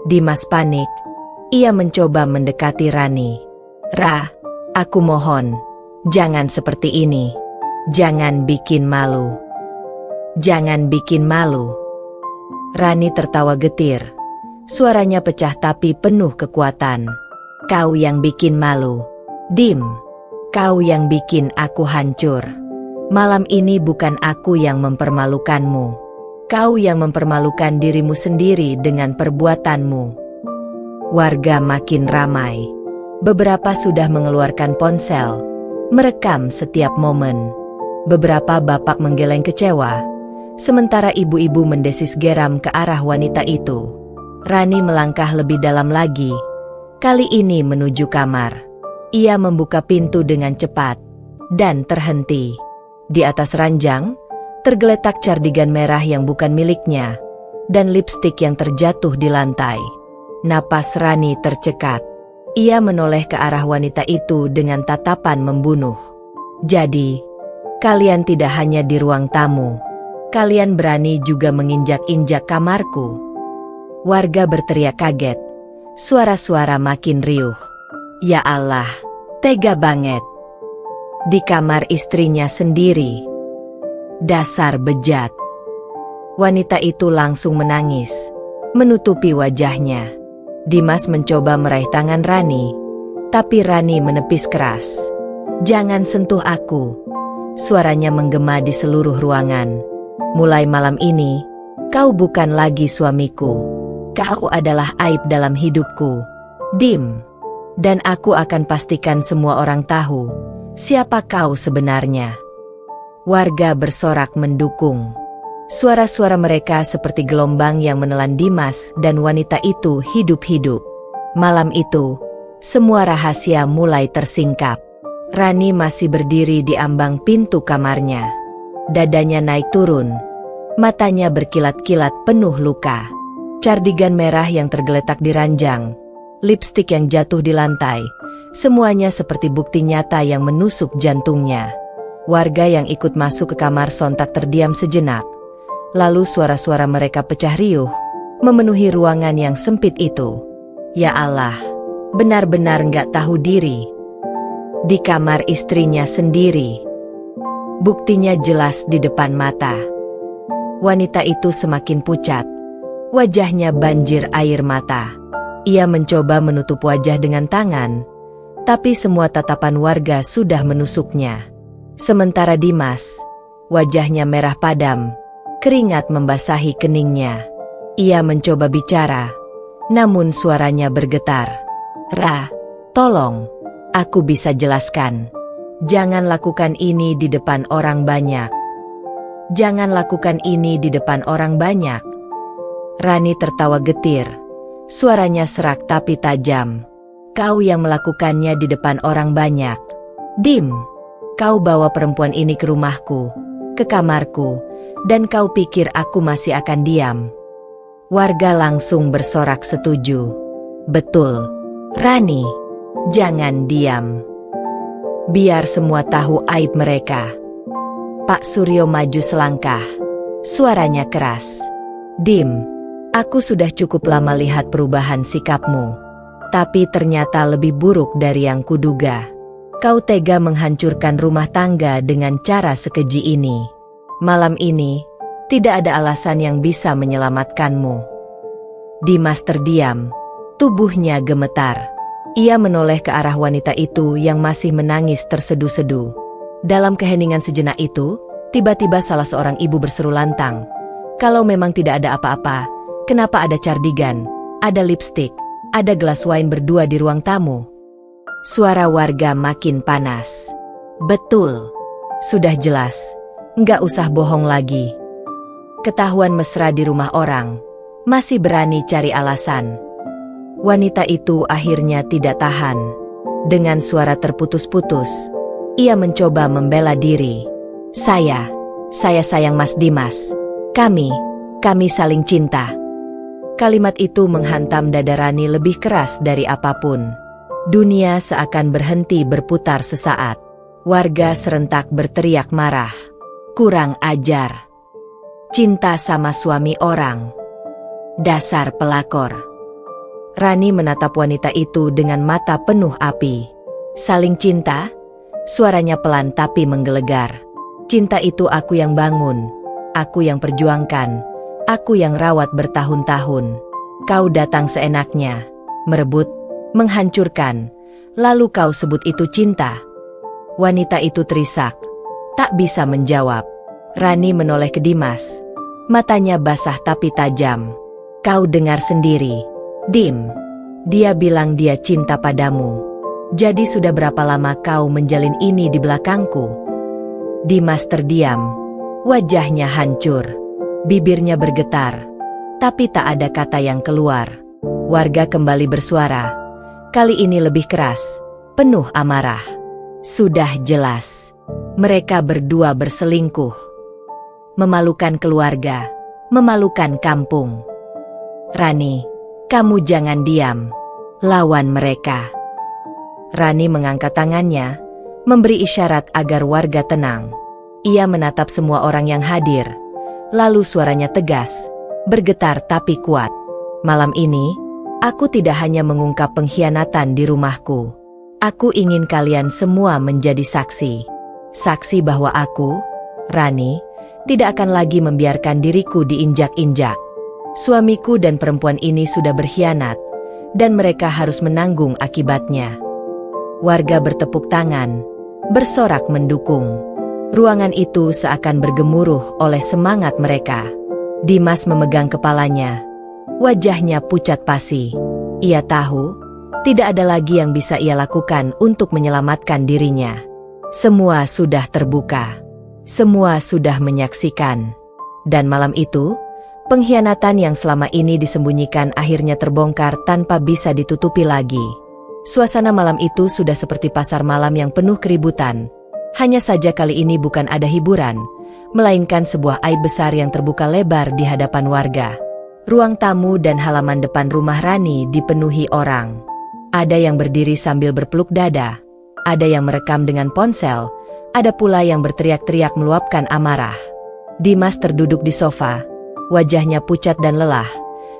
Speaker 1: Dimas panik, ia mencoba mendekati Rani. Ra, aku mohon, jangan seperti ini. Jangan bikin malu. Jangan bikin malu. Rani tertawa getir. Suaranya pecah tapi penuh kekuatan. Kau yang bikin malu. Dim. Kau yang bikin aku hancur. Malam ini bukan aku yang mempermalukanmu. Kau yang mempermalukan dirimu sendiri dengan perbuatanmu. Warga makin ramai. Beberapa sudah mengeluarkan ponsel, merekam setiap momen. Beberapa bapak menggeleng kecewa, sementara ibu-ibu mendesis geram ke arah wanita itu. Rani melangkah lebih dalam lagi, kali ini menuju kamar. Ia membuka pintu dengan cepat, dan terhenti. Di atas ranjang, tergeletak cardigan merah yang bukan miliknya, dan lipstik yang terjatuh di lantai. Napas Rani tercekat. Ia menoleh ke arah wanita itu dengan tatapan membunuh. Jadi, kalian tidak hanya di ruang tamu. Kalian berani juga menginjak-injak kamarku. Warga berteriak kaget. Suara-suara makin riuh. Ya Allah, tega banget. Di kamar istrinya sendiri. Dasar bejat. Wanita itu langsung menangis, menutupi wajahnya. Dimas mencoba meraih tangan Rani, tapi Rani menepis keras. Jangan sentuh aku. Suaranya menggema di seluruh ruangan. Mulai malam ini, kau bukan lagi suamiku. Kau adalah aib dalam hidupku. Dim. Dan aku akan pastikan semua orang tahu siapa kau sebenarnya. Warga bersorak mendukung. Suara-suara mereka seperti gelombang yang menelan Dimas dan wanita itu hidup-hidup. Malam itu, semua rahasia mulai tersingkap. Rani masih berdiri di ambang pintu kamarnya. Dadanya naik turun. Matanya berkilat-kilat penuh luka. Cardigan merah yang tergeletak di ranjang. Lipstik yang jatuh di lantai. Semuanya seperti bukti nyata yang menusuk jantungnya. Warga yang ikut masuk ke kamar sontak terdiam sejenak. Lalu suara-suara mereka pecah riuh, memenuhi ruangan yang sempit itu. Ya Allah, benar-benar nggak tahu diri. Di kamar istrinya sendiri. Buktinya jelas di depan mata. Wanita itu semakin pucat. Wajahnya banjir air mata. Ia mencoba menutup wajah dengan tangan, tapi semua tatapan warga sudah menusuknya. Sementara Dimas, wajahnya merah padam. Keringat membasahi keningnya. Ia mencoba bicara, namun suaranya bergetar. Ra, tolong, aku bisa jelaskan. Jangan lakukan ini di depan orang banyak. Jangan lakukan ini di depan orang banyak. Rani tertawa getir. Suaranya serak tapi tajam. Kau yang melakukannya di depan orang banyak. Dim, kau bawa perempuan ini ke rumahku, ke kamarku. Dan kau pikir aku masih akan diam? Warga langsung bersorak setuju. Betul, Rani, jangan diam. Biar semua tahu aib mereka. Pak Suryo maju selangkah. Suaranya keras. Dim, aku sudah cukup lama lihat perubahan sikapmu. Tapi ternyata lebih buruk dari yang kuduga. Kau tega menghancurkan rumah tangga dengan cara sekeji ini. Malam ini, tidak ada alasan yang bisa menyelamatkanmu. Dimas terdiam, tubuhnya gemetar. Ia menoleh ke arah wanita itu yang masih menangis terseduh-seduh. Dalam keheningan sejenak itu, tiba-tiba salah seorang ibu berseru lantang. Kalau memang tidak ada apa-apa, kenapa ada cardigan, ada lipstik, ada gelas wine berdua di ruang tamu? Suara warga makin panas. Betul, sudah jelas. Nggak usah bohong lagi. Ketahuan mesra di rumah orang, masih berani cari alasan. Wanita itu akhirnya tidak tahan. Dengan suara terputus-putus, ia mencoba membela diri. Saya sayang Mas Dimas. Kami saling cinta. Kalimat itu menghantam dada Rani lebih keras dari apapun. Dunia seakan berhenti berputar sesaat. Warga serentak berteriak marah. Kurang ajar. Cinta sama suami orang. Dasar pelakor. Rani menatap wanita itu dengan mata penuh api. Saling cinta? Suaranya pelan tapi menggelegar. Cinta itu aku yang bangun, aku yang perjuangkan, aku yang rawat bertahun-tahun. Kau datang seenaknya, merebut, menghancurkan, lalu kau sebut itu cinta. Wanita itu terisak, tak bisa menjawab. Rani menoleh ke Dimas. Matanya basah tapi tajam. Kau dengar sendiri. Dim, dia bilang dia cinta padamu. Jadi sudah berapa lama kau menjalin ini di belakangku? Dimas terdiam, wajahnya hancur, bibirnya bergetar, tapi tak ada kata yang keluar. Warga kembali bersuara, kali ini lebih keras, penuh amarah. Sudah jelas, mereka berdua berselingkuh. Memalukan keluarga, memalukan kampung. Rani, kamu jangan diam, lawan mereka. Rani mengangkat tangannya, memberi isyarat agar warga tenang. Ia menatap semua orang yang hadir, lalu suaranya tegas, bergetar tapi kuat. Malam ini, aku tidak hanya mengungkap pengkhianatan di rumahku. Aku ingin kalian semua menjadi saksi. Saksi bahwa aku, Rani, tidak akan lagi membiarkan diriku diinjak-injak. Suamiku dan perempuan ini sudah berkhianat, dan mereka harus menanggung akibatnya. Warga bertepuk tangan, bersorak mendukung. Ruangan itu seakan bergemuruh oleh semangat mereka. Dimas memegang kepalanya, wajahnya pucat pasi. Ia tahu, tidak ada lagi yang bisa ia lakukan untuk menyelamatkan dirinya. Semua sudah terbuka, semua sudah menyaksikan. Dan malam itu, pengkhianatan yang selama ini disembunyikan akhirnya terbongkar tanpa bisa ditutupi lagi. Suasana malam itu sudah seperti pasar malam yang penuh keributan. Hanya saja kali ini bukan ada hiburan, melainkan sebuah aib besar yang terbuka lebar di hadapan warga. Ruang tamu dan halaman depan rumah Rani dipenuhi orang. Ada yang berdiri sambil berpeluk dada, ada yang merekam dengan ponsel, ada pula yang berteriak-teriak meluapkan amarah. Dimas terduduk di sofa, wajahnya pucat dan lelah,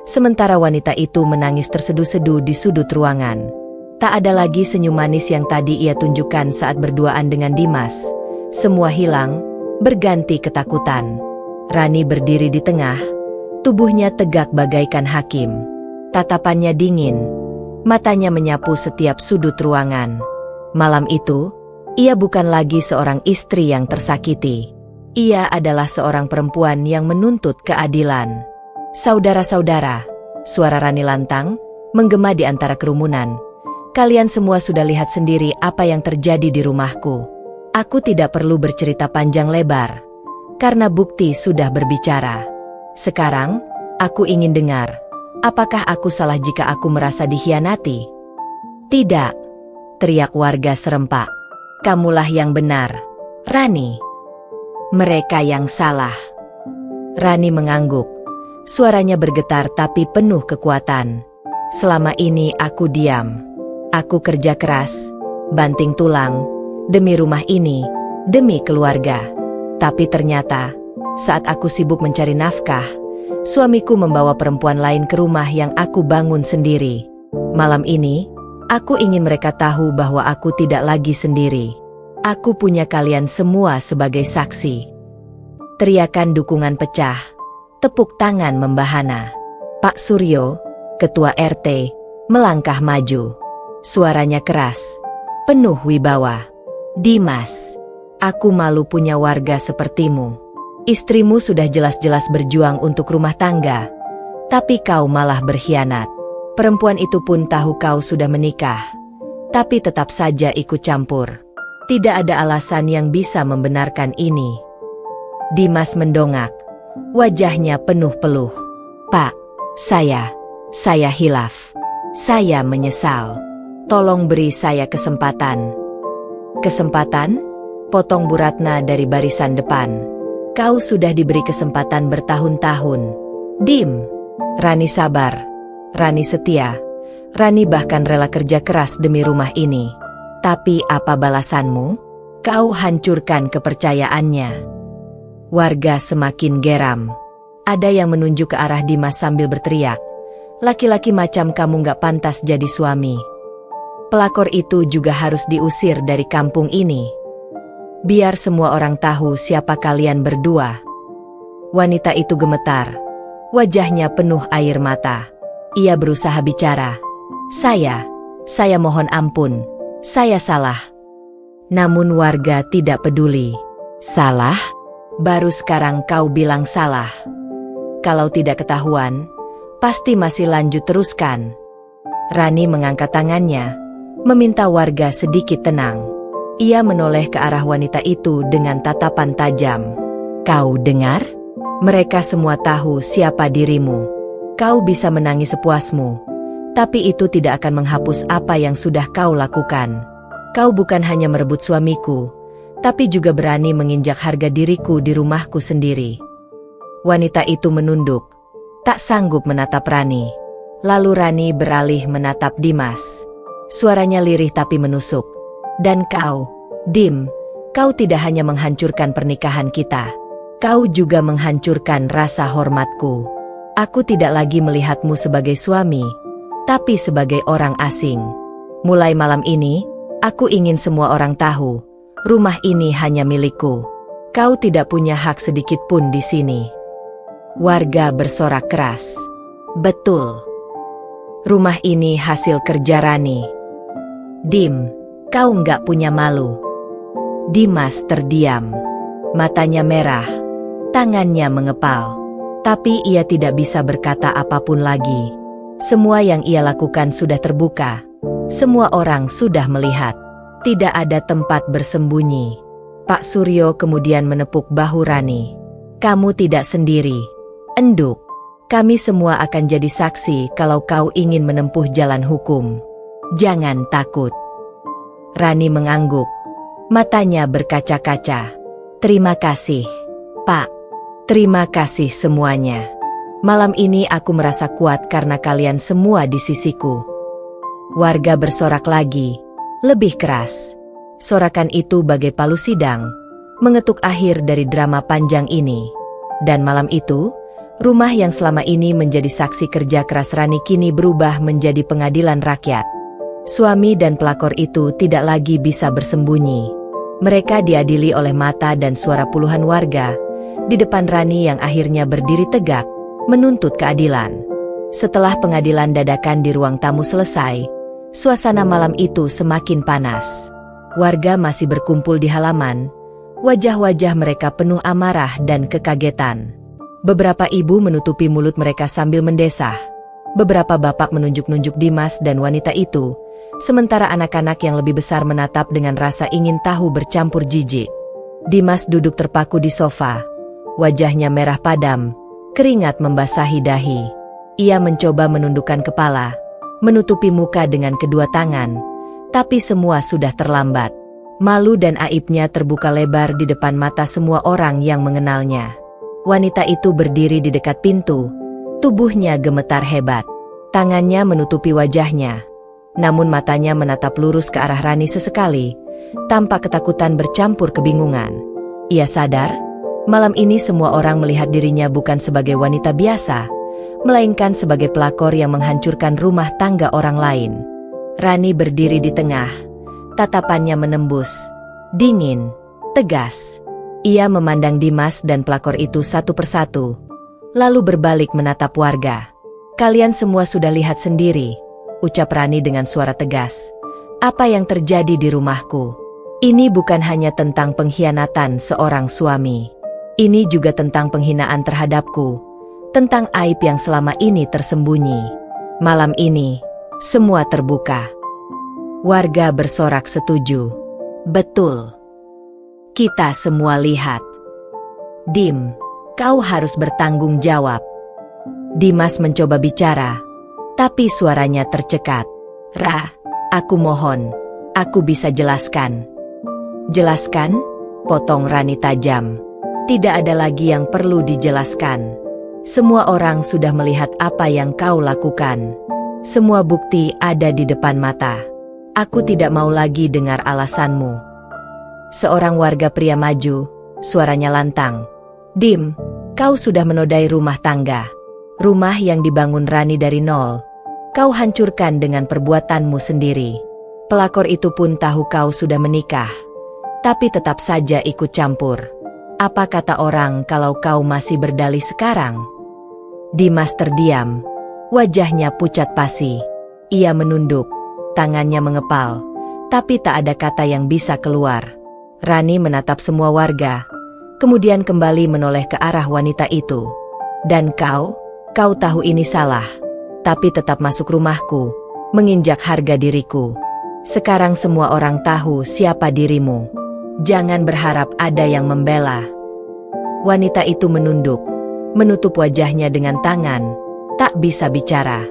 Speaker 1: sementara wanita itu menangis terseduh-seduh di sudut ruangan. Tak ada lagi senyum manis yang tadi ia tunjukkan saat berduaan dengan Dimas. Semua hilang, berganti ketakutan. Rani berdiri di tengah, tubuhnya tegak bagaikan hakim. Tatapannya dingin, matanya menyapu setiap sudut ruangan. Malam itu, ia bukan lagi seorang istri yang tersakiti. Ia adalah seorang perempuan yang menuntut keadilan. Saudara-saudara, suara Rani lantang, menggema di antara kerumunan. Kalian semua sudah lihat sendiri apa yang terjadi di rumahku. Aku tidak perlu bercerita panjang lebar, karena bukti sudah berbicara. Sekarang, aku ingin dengar, apakah aku salah jika aku merasa dikhianati? Tidak, teriak warga serempak. Kamulah yang benar, Rani. Mereka yang salah. Rani mengangguk. Suaranya bergetar tapi penuh kekuatan. Selama ini aku diam. Aku kerja keras, banting tulang, demi rumah ini, demi keluarga. Tapi ternyata, saat aku sibuk mencari nafkah, suamiku membawa perempuan lain ke rumah yang aku bangun sendiri. Malam ini, aku ingin mereka tahu bahwa aku tidak lagi sendiri. Aku punya kalian semua sebagai saksi. Teriakan dukungan pecah, tepuk tangan membahana. Pak Suryo, ketua RT, melangkah maju. Suaranya keras, penuh wibawa. Dimas, aku malu punya warga sepertimu. Istrimu sudah jelas-jelas berjuang untuk rumah tangga, tapi kau malah berkhianat. Perempuan itu pun tahu kau sudah menikah, tapi tetap saja ikut campur. Tidak ada alasan yang bisa membenarkan ini. Dimas mendongak, wajahnya penuh peluh. Pak, saya hilaf. Saya menyesal. Tolong beri saya kesempatan. Kesempatan? Potong Bu Ratna dari barisan depan. Kau sudah diberi kesempatan bertahun-tahun. Dim. Rani sabar. Rani setia. Rani bahkan rela kerja keras demi rumah ini. Tapi apa balasanmu? Kau hancurkan kepercayaannya. Warga semakin geram. Ada yang menunjuk ke arah Dimas sambil berteriak. Laki-laki macam kamu gak pantas jadi suami. Pelakor itu juga harus diusir dari kampung ini. Biar semua orang tahu siapa kalian berdua. Wanita itu gemetar. Wajahnya penuh air mata. Ia berusaha bicara. Saya mohon ampun. Saya salah. Namun warga tidak peduli. Salah? Baru sekarang kau bilang salah. Kalau tidak ketahuan, pasti masih lanjut teruskan. Rani mengangkat tangannya, meminta warga sedikit tenang. Ia menoleh ke arah wanita itu dengan tatapan tajam. Kau dengar? Mereka semua tahu siapa dirimu. Kau bisa menangis sepuasmu, tapi itu tidak akan menghapus apa yang sudah kau lakukan. Kau bukan hanya merebut suamiku, tapi juga berani menginjak harga diriku di rumahku sendiri. Wanita itu menunduk, tak sanggup menatap Rani. Lalu Rani beralih menatap Dimas. Suaranya lirih tapi menusuk. Dan kau, Dim, kau tidak hanya menghancurkan pernikahan kita. Kau juga menghancurkan rasa hormatku. Aku tidak lagi melihatmu sebagai suami, tapi sebagai orang asing. Mulai malam ini, aku ingin semua orang tahu, rumah ini hanya milikku. Kau tidak punya hak sedikit pun di sini. Warga bersorak keras. Betul. Rumah ini hasil kerja Rani. Dim, kau nggak punya malu. Dimas terdiam. Matanya merah. Tangannya mengepal. Tapi ia tidak bisa berkata apapun lagi. Semua yang ia lakukan sudah terbuka. Semua orang sudah melihat. Tidak ada tempat bersembunyi. Pak Suryo kemudian menepuk bahu Rani. Kamu tidak sendiri. Enduk. Kami semua akan jadi saksi kalau kau ingin menempuh jalan hukum. Jangan takut. Rani mengangguk. Matanya berkaca-kaca. Terima kasih, Pak. Terima kasih semuanya. Malam ini aku merasa kuat karena kalian semua di sisiku. Warga bersorak lagi, lebih keras. Sorakan itu bagai palu sidang, mengetuk akhir dari drama panjang ini. Dan malam itu, rumah yang selama ini menjadi saksi kerja keras Rani kini berubah menjadi pengadilan rakyat. Suami dan pelakor itu tidak lagi bisa bersembunyi. Mereka diadili oleh mata dan suara puluhan warga, di depan Rani yang akhirnya berdiri tegak, menuntut keadilan. Setelah pengadilan dadakan di ruang tamu selesai, suasana malam itu semakin panas. Warga masih berkumpul di halaman, wajah-wajah mereka penuh amarah dan kekagetan. Beberapa ibu menutupi mulut mereka sambil mendesah. Beberapa bapak menunjuk-nunjuk Dimas dan wanita itu, sementara anak-anak yang lebih besar menatap dengan rasa ingin tahu bercampur jijik. Dimas duduk terpaku di sofa. Wajahnya merah padam, keringat membasahi dahi. Ia mencoba menundukkan kepala, menutupi muka dengan kedua tangan, tapi semua sudah terlambat. Malu dan aibnya terbuka lebar di depan mata semua orang yang mengenalnya. Wanita itu berdiri di dekat pintu, tubuhnya gemetar hebat. Tangannya menutupi wajahnya, namun matanya menatap lurus ke arah Rani sesekali, tanpa ketakutan bercampur kebingungan. Ia sadar, malam ini semua orang melihat dirinya bukan sebagai wanita biasa, melainkan sebagai pelakor yang menghancurkan rumah tangga orang lain. Rani berdiri di tengah, tatapannya menembus, dingin, tegas. Ia memandang Dimas dan pelakor itu satu persatu, lalu berbalik menatap warga. Kalian semua sudah lihat sendiri, ucap Rani dengan suara tegas. Apa yang terjadi di rumahku? Ini bukan hanya tentang pengkhianatan seorang suami. Ini juga tentang penghinaan terhadapku, tentang aib yang selama ini tersembunyi. Malam ini, semua terbuka. Warga bersorak setuju. Betul. Kita semua lihat. Dim, kau harus bertanggung jawab. Dimas mencoba bicara, tapi suaranya tercekat. Aku mohon, aku bisa jelaskan. Jelaskan? Potong Rani tajam. Tidak ada lagi yang perlu dijelaskan. Semua orang sudah melihat apa yang kau lakukan. Semua bukti ada di depan mata. Aku tidak mau lagi dengar alasanmu. Seorang warga pria maju, suaranya lantang. Dim, kau sudah menodai rumah tangga. Rumah yang dibangun Rani dari nol. Kau hancurkan dengan perbuatanmu sendiri. Pelakor itu pun tahu kau sudah menikah. Tapi tetap saja ikut campur. Apa kata orang kalau kau masih berdalih sekarang? Dimas terdiam. Wajahnya pucat pasi. Ia menunduk. Tangannya mengepal. Tapi tak ada kata yang bisa keluar. Rani menatap semua warga. Kemudian kembali menoleh ke arah wanita itu. Dan kau tahu ini salah. Tapi tetap masuk rumahku, menginjak harga diriku. Sekarang semua orang tahu siapa dirimu. Jangan berharap ada yang membela. Wanita itu menunduk, menutup wajahnya dengan tangan, tak bisa bicara.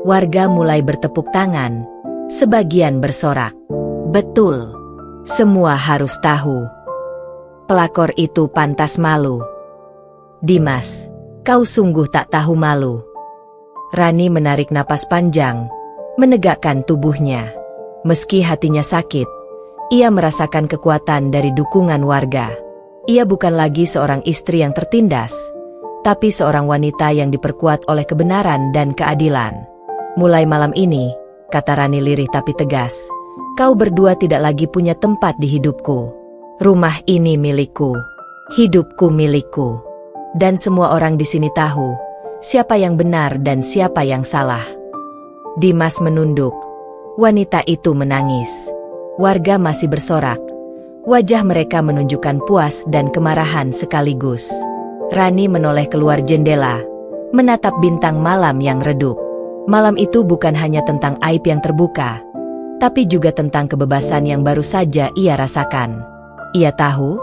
Speaker 1: Warga mulai bertepuk tangan, sebagian bersorak. Betul, semua harus tahu. Pelakor itu pantas malu. Dimas, kau sungguh tak tahu malu. Rani menarik napas panjang, menegakkan tubuhnya. Meski hatinya sakit, ia merasakan kekuatan dari dukungan warga. Ia bukan lagi seorang istri yang tertindas, tapi seorang wanita yang diperkuat oleh kebenaran dan keadilan. Mulai malam ini, kata Rani lirih tapi tegas, kau berdua tidak lagi punya tempat di hidupku. Rumah ini milikku, hidupku milikku. Dan semua orang di sini tahu siapa yang benar dan siapa yang salah. Dimas menunduk. Wanita itu menangis. Warga masih bersorak. Wajah mereka menunjukkan puas dan kemarahan sekaligus. Rani menoleh keluar jendela, menatap bintang malam yang redup. Malam itu bukan hanya tentang aib yang terbuka, tapi juga tentang kebebasan yang baru saja ia rasakan. Ia tahu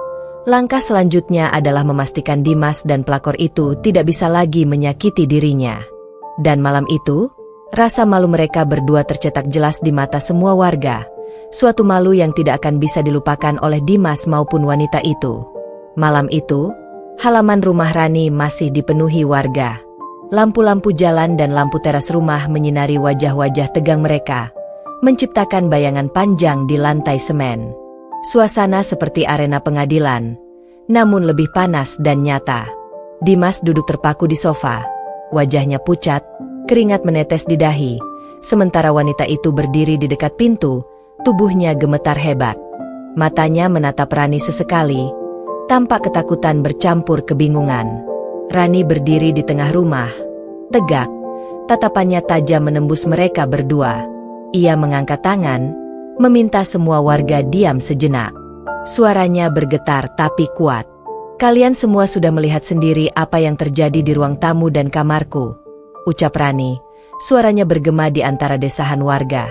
Speaker 1: langkah selanjutnya adalah memastikan Dimas dan pelakor itu tidak bisa lagi menyakiti dirinya. Dan malam itu, rasa malu mereka berdua tercetak jelas di mata semua warga. Suatu malu yang tidak akan bisa dilupakan oleh Dimas maupun wanita itu. Malam itu, halaman rumah Rani masih dipenuhi warga. Lampu-lampu jalan dan lampu teras rumah menyinari wajah-wajah tegang mereka, menciptakan bayangan panjang di lantai semen. Suasana seperti arena pengadilan, namun lebih panas dan nyata. Dimas duduk terpaku di sofa, wajahnya pucat, keringat menetes di dahi, sementara wanita itu berdiri di dekat pintu, tubuhnya gemetar hebat. Matanya menatap Rani sesekali, tampak ketakutan bercampur kebingungan. Rani berdiri di tengah rumah, tegak, tatapannya tajam menembus mereka berdua. Ia mengangkat tangan, meminta semua warga diam sejenak. Suaranya bergetar tapi kuat. Kalian semua sudah melihat sendiri apa yang terjadi di ruang tamu dan kamarku, ucap Rani. Suaranya bergema di antara desahan warga.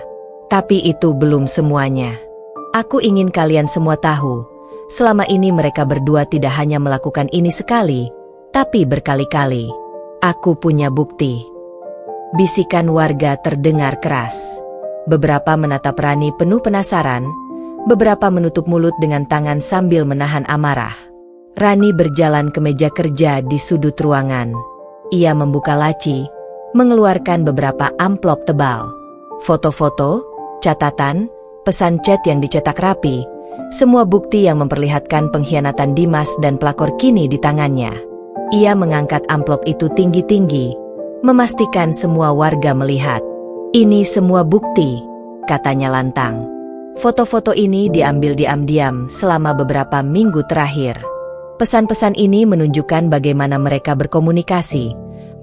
Speaker 1: Tapi itu belum semuanya. Aku ingin kalian semua tahu, selama ini mereka berdua tidak hanya melakukan ini sekali, tapi berkali-kali. Aku punya bukti. Bisikan warga terdengar keras. Beberapa menatap Rani penuh penasaran, beberapa menutup mulut dengan tangan sambil menahan amarah. Rani berjalan ke meja kerja di sudut ruangan. Ia membuka laci, mengeluarkan beberapa amplop tebal. Foto-foto, catatan, pesan chat yang dicetak rapi, semua bukti yang memperlihatkan pengkhianatan Dimas dan pelakor kini di tangannya. Ia mengangkat amplop itu tinggi-tinggi, memastikan semua warga melihat. Ini semua bukti, katanya lantang. Foto-foto ini diambil diam-diam selama beberapa minggu terakhir. Pesan-pesan ini menunjukkan bagaimana mereka berkomunikasi,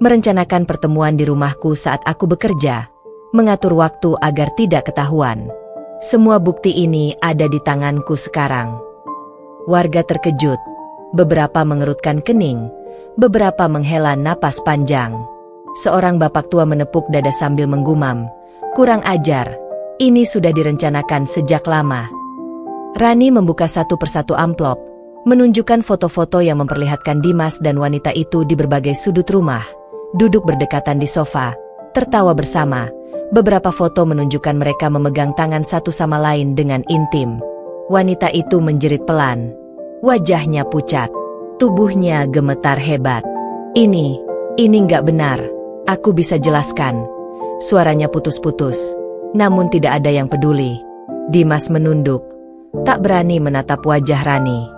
Speaker 1: merencanakan pertemuan di rumahku saat aku bekerja, mengatur waktu agar tidak ketahuan. Semua bukti ini ada di tanganku sekarang. Warga terkejut, beberapa mengerutkan kening, beberapa menghela napas panjang. Seorang bapak tua menepuk dada sambil menggumam, kurang ajar, ini sudah direncanakan sejak lama. Rani membuka satu persatu amplop, menunjukkan foto-foto yang memperlihatkan Dimas dan wanita itu di berbagai sudut rumah, duduk berdekatan di sofa, tertawa bersama, Beberapa foto menunjukkan mereka memegang tangan satu sama lain dengan intim. Wanita itu menjerit pelan. Wajahnya pucat. Tubuhnya gemetar hebat. Ini nggak benar. Aku bisa jelaskan. Suaranya putus-putus. Namun tidak ada yang peduli. Dimas menunduk. Tak berani menatap wajah Rani.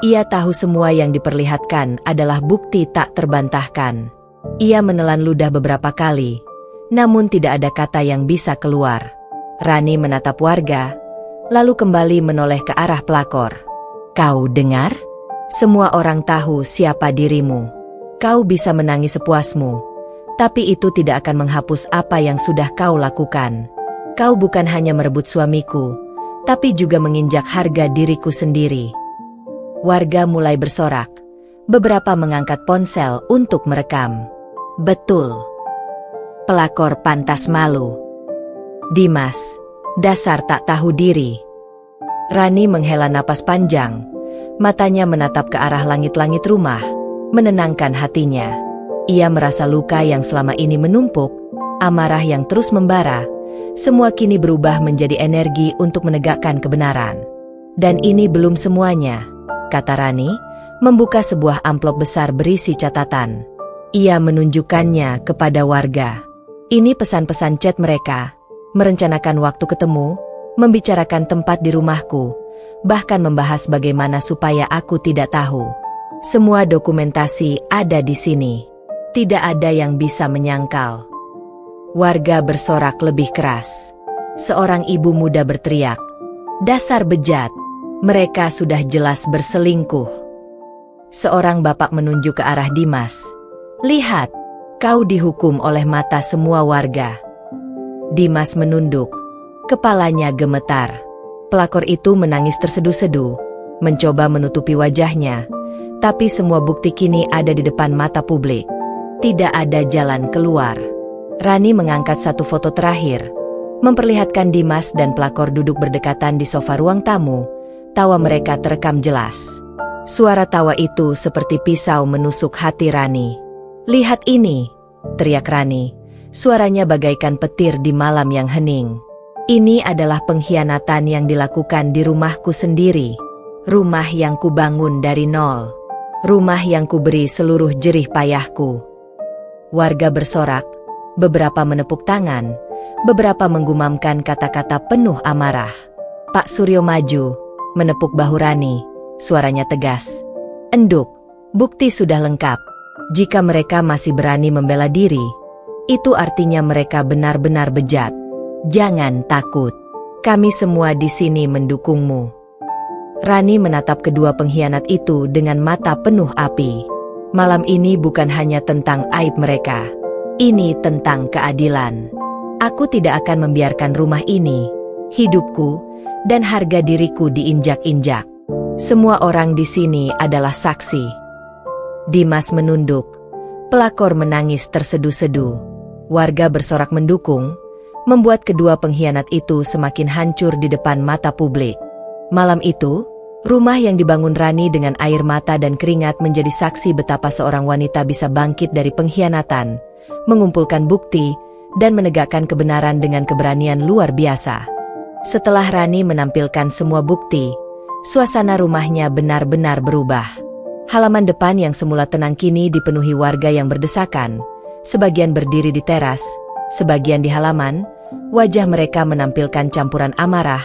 Speaker 1: Ia tahu semua yang diperlihatkan adalah bukti tak terbantahkan. Ia menelan ludah beberapa kali. Namun tidak ada kata yang bisa keluar. Rani menatap warga. Lalu kembali menoleh ke arah pelakor. Kau dengar? Semua orang tahu siapa dirimu. Kau bisa menangis sepuasmu. Tapi itu tidak akan menghapus apa yang sudah kau lakukan. Kau bukan hanya merebut suamiku, tapi juga menginjak harga diriku sendiri. Warga mulai bersorak. Beberapa mengangkat ponsel untuk merekam. Betul. Pelakor pantas malu. Dimas, dasar tak tahu diri. Rani menghela napas panjang. Matanya menatap ke arah langit-langit rumah, menenangkan hatinya. Ia merasa luka yang selama ini menumpuk, amarah yang terus membara, semua kini berubah menjadi energi untuk menegakkan kebenaran. Dan ini belum semuanya, kata Rani, membuka sebuah amplop besar berisi catatan. Ia menunjukkannya kepada warga. Ini pesan-pesan chat mereka, merencanakan waktu ketemu, membicarakan tempat di rumahku, bahkan membahas bagaimana supaya aku tidak tahu. Semua dokumentasi ada di sini. Tidak ada yang bisa menyangkal. Warga bersorak lebih keras. Seorang ibu muda berteriak, "Dasar bejat! Mereka sudah jelas berselingkuh." Seorang bapak menunjuk ke arah Dimas. "Lihat, kau dihukum oleh mata semua warga." Dimas menunduk. Kepalanya gemetar. Pelakor itu menangis terseduh-seduh, mencoba menutupi wajahnya, tapi semua bukti kini ada di depan mata publik. Tidak ada jalan keluar. Rani mengangkat satu foto terakhir, memperlihatkan Dimas dan pelakor duduk berdekatan di sofa ruang tamu. Tawa mereka terekam jelas. Suara tawa itu seperti pisau menusuk hati Rani. "Lihat ini!" teriak Rani. Suaranya bagaikan petir di malam yang hening. "Ini adalah pengkhianatan yang dilakukan di rumahku sendiri. Rumah yang kubangun dari nol. Rumah yang kuberi seluruh jerih payahku." Warga bersorak, beberapa menepuk tangan, beberapa menggumamkan kata-kata penuh amarah. Pak Suryo maju, menepuk bahu Rani, suaranya tegas. "Enduk, bukti sudah lengkap. Jika mereka masih berani membela diri, itu artinya mereka benar-benar bejat. Jangan takut. Kami semua di sini mendukungmu." Rani menatap kedua pengkhianat itu dengan mata penuh api. Malam ini bukan hanya tentang aib mereka. Ini tentang keadilan. Aku tidak akan membiarkan rumah ini, hidupku, dan harga diriku diinjak-injak. Semua orang di sini adalah saksi. Dimas menunduk. Pelakor menangis terseduh-seduh. Warga bersorak mendukung, membuat kedua pengkhianat itu semakin hancur di depan mata publik. Malam itu, rumah yang dibangun Rani dengan air mata dan keringat menjadi saksi betapa seorang wanita bisa bangkit dari pengkhianatan, mengumpulkan bukti, dan menegakkan kebenaran dengan keberanian luar biasa. Setelah Rani menampilkan semua bukti, suasana rumahnya benar-benar berubah. Halaman depan yang semula tenang kini dipenuhi warga yang berdesakan, sebagian berdiri di teras, sebagian di halaman. Wajah mereka menampilkan campuran amarah,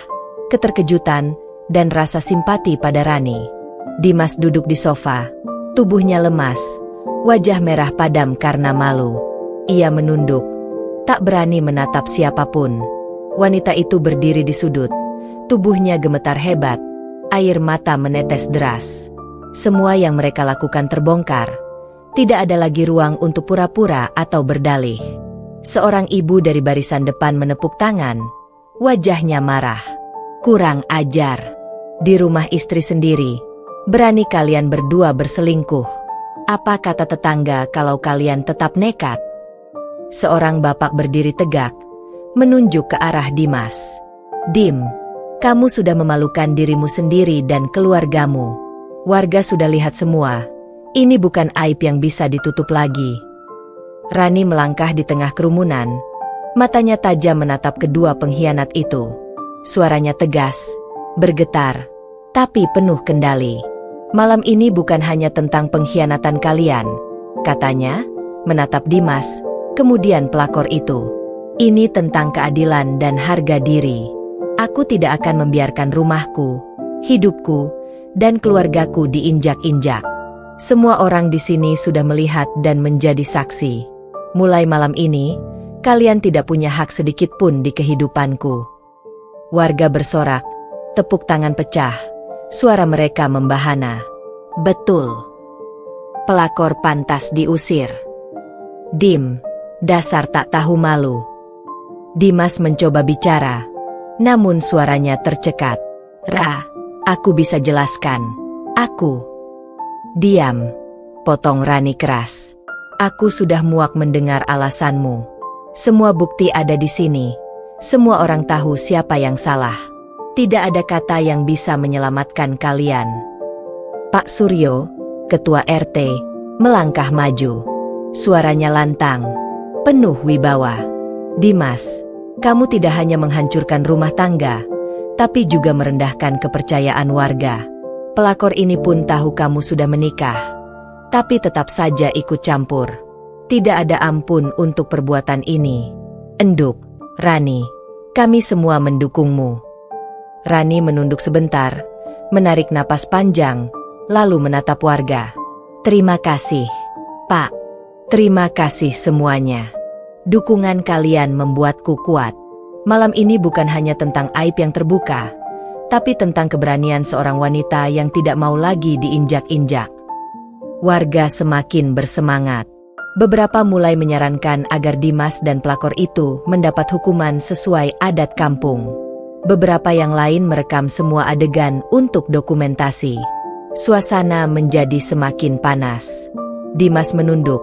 Speaker 1: keterkejutan, dan rasa simpati pada Rani. Dimas duduk di sofa, tubuhnya lemas, wajah merah padam karena malu. Ia menunduk, tak berani menatap siapapun. Wanita itu berdiri di sudut, tubuhnya gemetar hebat, air mata menetes deras. Semua yang mereka lakukan terbongkar. Tidak ada lagi ruang untuk pura-pura atau berdalih. Seorang ibu dari barisan depan menepuk tangan, wajahnya marah. "Kurang ajar. Di rumah istri sendiri, berani kalian berdua berselingkuh. Apa kata tetangga kalau kalian tetap nekat?" Seorang bapak berdiri tegak, menunjuk ke arah Dimas. "Dim, kamu sudah memalukan dirimu sendiri dan keluargamu. Warga sudah lihat semua. Ini bukan aib yang bisa ditutup lagi." Rani melangkah di tengah kerumunan, Matanya tajam menatap kedua pengkhianat itu. Suaranya tegas, bergetar, tapi penuh kendali. "Malam ini bukan hanya tentang pengkhianatan kalian," katanya, menatap Dimas, kemudian pelakor itu. "Ini tentang keadilan dan harga diri. Aku tidak akan membiarkan rumahku, hidupku, dan keluargaku diinjak-injak. Semua orang di sini sudah melihat dan menjadi saksi. Mulai malam ini, kalian tidak punya hak sedikit pun di kehidupanku." Warga bersorak, tepuk tangan pecah, suara mereka membahana. "Betul. Pelakor pantas diusir. Dim, dasar tak tahu malu." Dimas mencoba bicara, namun suaranya tercekat. Aku bisa jelaskan. Aku." "Diam," potong Rani keras. "Aku sudah muak mendengar alasanmu. Semua bukti ada di sini. Semua orang tahu siapa yang salah. Tidak ada kata yang bisa menyelamatkan kalian." Pak Suryo, ketua RT, melangkah maju. Suaranya lantang, penuh wibawa. "Dimas, kamu tidak hanya menghancurkan rumah tangga, tapi juga merendahkan kepercayaan warga. Pelakor ini pun tahu kamu sudah menikah, tapi tetap saja ikut campur. Tidak ada ampun untuk perbuatan ini. Enduk, Rani, kami semua mendukungmu." Rani menunduk sebentar, menarik napas panjang, lalu menatap warga. "Terima kasih, Pak. Terima kasih semuanya. Dukungan kalian membuatku kuat. Malam ini bukan hanya tentang aib yang terbuka, tapi tentang keberanian seorang wanita yang tidak mau lagi diinjak-injak." Warga semakin bersemangat. Beberapa mulai menyarankan agar Dimas dan pelakor itu mendapat hukuman sesuai adat kampung. Beberapa yang lain merekam semua adegan untuk dokumentasi. Suasana menjadi semakin panas. Dimas menunduk,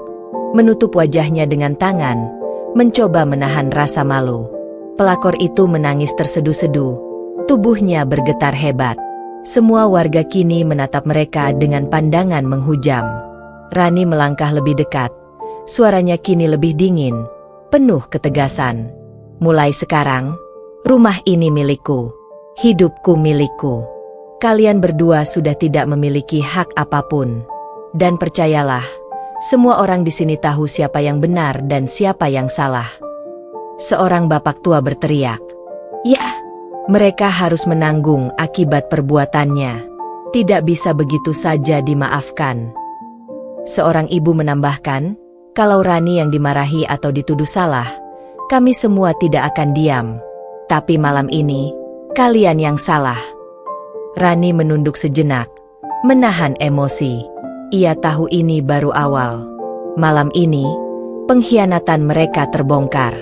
Speaker 1: menutup wajahnya dengan tangan, mencoba menahan rasa malu. Pelakor itu menangis tersedu-sedu, tubuhnya bergetar hebat. Semua warga kini menatap mereka dengan pandangan menghujam. Rani melangkah lebih dekat. Suaranya kini lebih dingin, penuh ketegasan. "Mulai sekarang, rumah ini milikku. Hidupku milikku. Kalian berdua sudah tidak memiliki hak apapun. Dan percayalah, semua orang di sini tahu siapa yang benar dan siapa yang salah." Seorang bapak tua berteriak, "Ya, mereka harus menanggung akibat perbuatannya. Tidak bisa begitu saja dimaafkan." Seorang ibu menambahkan, "Kalau Rani yang dimarahi atau dituduh salah, kami semua tidak akan diam. Tapi malam ini, kalian yang salah." Rani menunduk sejenak, menahan emosi. Ia tahu ini baru awal. Malam ini, pengkhianatan mereka terbongkar.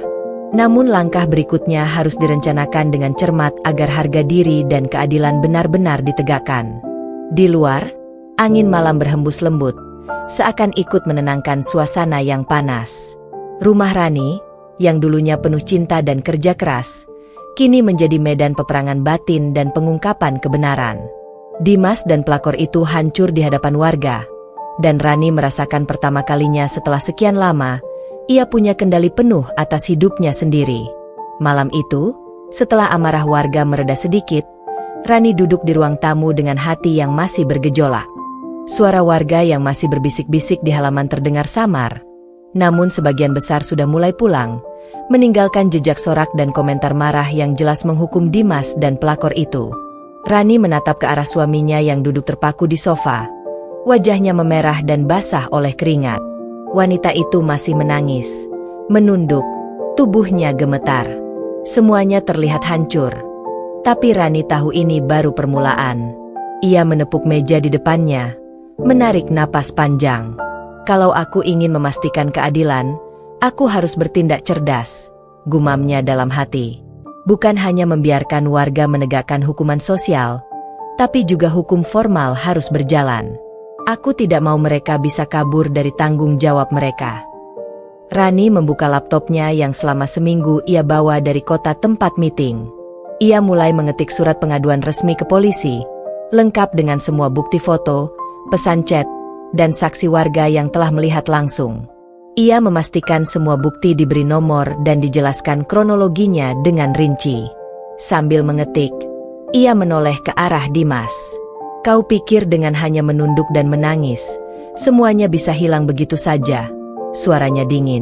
Speaker 1: Namun langkah berikutnya harus direncanakan dengan cermat agar harga diri dan keadilan benar-benar ditegakkan. Di luar, angin malam berhembus lembut, seakan ikut menenangkan suasana yang panas. Rumah Rani, yang dulunya penuh cinta dan kerja keras, kini menjadi medan peperangan batin dan pengungkapan kebenaran. Dimas dan pelakor itu hancur di hadapan warga, dan Rani merasakan pertama kalinya setelah sekian lama, ia punya kendali penuh atas hidupnya sendiri. Malam itu, setelah amarah warga mereda sedikit, Rani duduk di ruang tamu dengan hati yang masih bergejolak. Suara warga yang masih berbisik-bisik di halaman terdengar samar, namun sebagian besar sudah mulai pulang, meninggalkan jejak sorak dan komentar marah yang jelas menghukum Dimas dan pelakor itu. Rani menatap ke arah suaminya yang duduk terpaku di sofa. Wajahnya memerah dan basah oleh keringat. Wanita itu masih menangis, menunduk, tubuhnya gemetar. Semuanya terlihat hancur. Tapi Rani tahu ini baru permulaan. Ia menepuk meja di depannya, menarik napas panjang. "Kalau aku ingin memastikan keadilan, aku harus bertindak cerdas," gumamnya dalam hati. Bukan hanya membiarkan warga menegakkan hukuman sosial, tapi juga hukum formal harus berjalan. Aku tidak mau mereka bisa kabur dari tanggung jawab mereka. Rani membuka laptopnya yang selama seminggu ia bawa dari kota tempat meeting. Ia mulai mengetik surat pengaduan resmi ke polisi, lengkap dengan semua bukti foto, pesan chat, dan saksi warga yang telah melihat langsung. Ia memastikan semua bukti diberi nomor dan dijelaskan kronologinya dengan rinci. Sambil mengetik, ia menoleh ke arah Dimas. Kau pikir dengan hanya menunduk dan menangis, semuanya bisa hilang begitu saja? Suaranya dingin.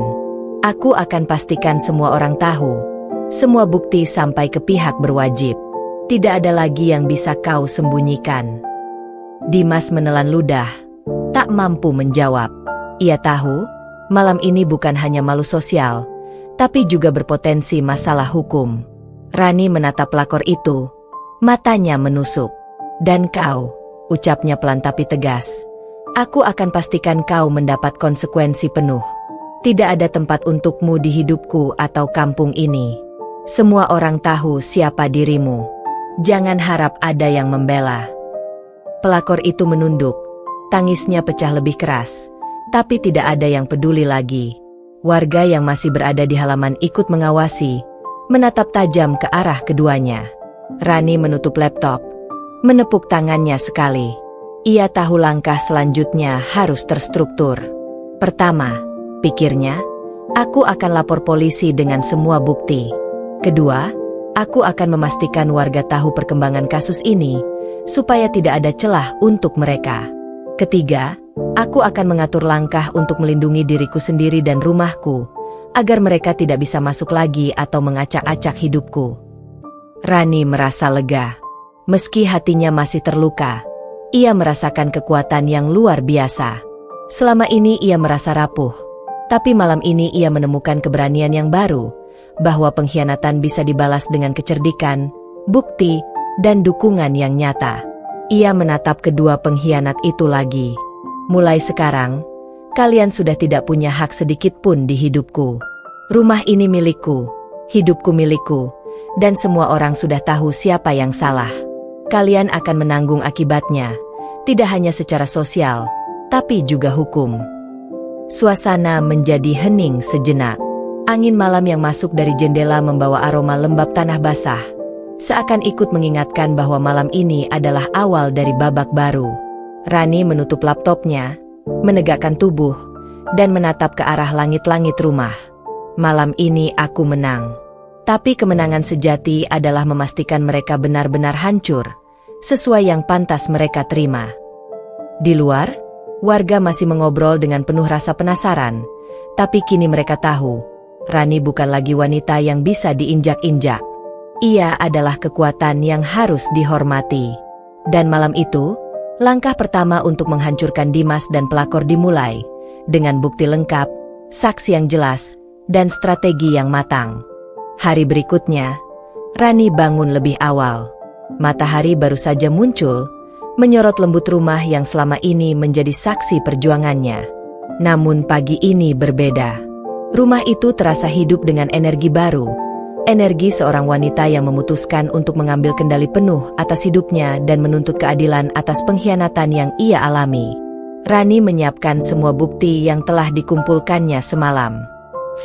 Speaker 1: Aku akan pastikan semua orang tahu. Semua bukti sampai ke pihak berwajib. Tidak ada lagi yang bisa kau sembunyikan. Dimas menelan ludah, tak mampu menjawab. Ia tahu, malam ini bukan hanya malu sosial, tapi juga berpotensi masalah hukum. Rani menatap pelakor itu, matanya menusuk. Dan kau, ucapnya pelan tapi tegas, aku akan pastikan kau mendapat konsekuensi penuh. Tidak ada tempat untukmu di hidupku atau kampung ini. Semua orang tahu siapa dirimu. Jangan harap ada yang membela. Pelakor itu menunduk, tangisnya pecah lebih keras, tapi tidak ada yang peduli lagi. Warga yang masih berada di halaman ikut mengawasi, menatap tajam ke arah keduanya. Rani menutup laptop, menepuk tangannya sekali. Ia tahu langkah selanjutnya harus terstruktur. Pertama, pikirnya, aku akan lapor polisi dengan semua bukti. Kedua, aku akan memastikan warga tahu perkembangan kasus ini, supaya tidak ada celah untuk mereka. Ketiga, aku akan mengatur langkah untuk melindungi diriku sendiri dan rumahku, agar mereka tidak bisa masuk lagi atau mengacak-acak hidupku. Rani merasa lega. Meski hatinya masih terluka, ia merasakan kekuatan yang luar biasa. Selama ini ia merasa rapuh, tapi malam ini ia menemukan keberanian yang baru, bahwa pengkhianatan bisa dibalas dengan kecerdikan, bukti, dan dukungan yang nyata. Ia menatap kedua pengkhianat itu lagi. Mulai sekarang, kalian sudah tidak punya hak sedikit pun di hidupku. Rumah ini milikku, hidupku milikku, dan semua orang sudah tahu siapa yang salah. Kalian akan menanggung akibatnya, tidak hanya secara sosial, tapi juga hukum. Suasana menjadi hening sejenak. Angin malam yang masuk dari jendela membawa aroma lembab tanah basah, seakan ikut mengingatkan bahwa malam ini adalah awal dari babak baru. Rani menutup laptopnya, menegakkan tubuh, dan menatap ke arah langit-langit rumah. Malam ini aku menang. Tapi kemenangan sejati adalah memastikan mereka benar-benar hancur, sesuai yang pantas mereka terima. Di luar, warga masih mengobrol dengan penuh rasa penasaran, tapi kini mereka tahu, Rani bukan lagi wanita yang bisa diinjak-injak. Ia adalah kekuatan yang harus dihormati. Dan malam itu, langkah pertama untuk menghancurkan Dimas dan pelakor dimulai, dengan bukti lengkap, saksi yang jelas, dan strategi yang matang. Hari berikutnya, Rani bangun lebih awal. Matahari baru saja muncul, menyorot lembut rumah yang selama ini menjadi saksi perjuangannya. Namun pagi ini berbeda. Rumah itu terasa hidup dengan energi baru, energi seorang wanita yang memutuskan untuk mengambil kendali penuh atas hidupnya dan menuntut keadilan atas pengkhianatan yang ia alami. Rani menyiapkan semua bukti yang telah dikumpulkannya semalam.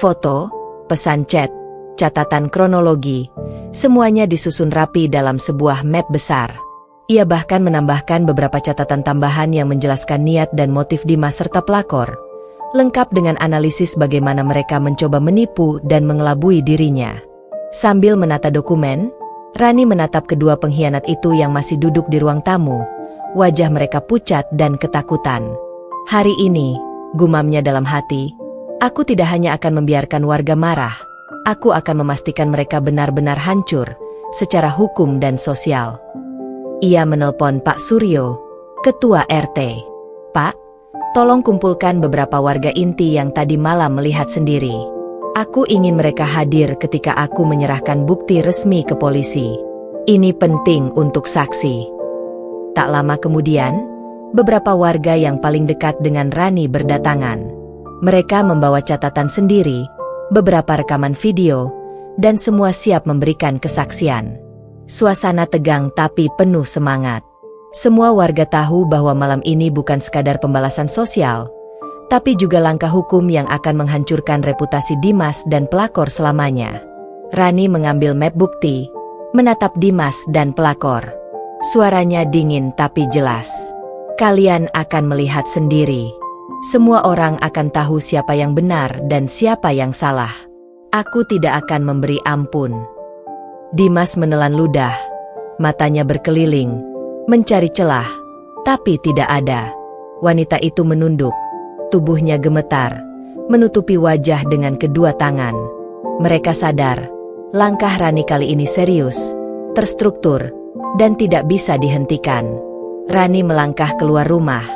Speaker 1: Foto, pesan chat, catatan kronologi, semuanya disusun rapi dalam sebuah map besar. Ia bahkan menambahkan beberapa catatan tambahan yang menjelaskan niat dan motif Dimas serta pelakor, lengkap dengan analisis bagaimana mereka mencoba menipu dan mengelabui dirinya. Sambil menata dokumen, Rani menatap kedua pengkhianat itu yang masih duduk di ruang tamu. Wajah mereka pucat dan ketakutan. Hari ini, gumamnya dalam hati, aku tidak hanya akan membiarkan warga marah, aku akan memastikan mereka benar-benar hancur, secara hukum dan sosial. Ia menelpon Pak Suryo, Ketua RT. Pak, tolong kumpulkan beberapa warga inti yang tadi malam melihat sendiri. Aku ingin mereka hadir ketika aku menyerahkan bukti resmi ke polisi. Ini penting untuk saksi. Tak lama kemudian, beberapa warga yang paling dekat dengan Rani berdatangan. Mereka membawa catatan sendiri, beberapa rekaman video, dan semua siap memberikan kesaksian. Suasana tegang tapi penuh semangat. Semua warga tahu bahwa malam ini bukan sekadar pembalasan sosial, tapi juga langkah hukum yang akan menghancurkan reputasi Dimas dan pelakor selamanya. Rani mengambil map bukti, menatap Dimas dan pelakor. Suaranya dingin tapi jelas. Kalian akan melihat sendiri. Semua orang akan tahu siapa yang benar dan siapa yang salah. Aku tidak akan memberi ampun. Dimas menelan ludah. Matanya berkeliling, mencari celah, tapi tidak ada. Wanita itu menunduk. Tubuhnya gemetar, menutupi wajah dengan kedua tangan. Mereka sadar, langkah Rani kali ini serius, terstruktur, dan tidak bisa dihentikan. Rani melangkah keluar rumah,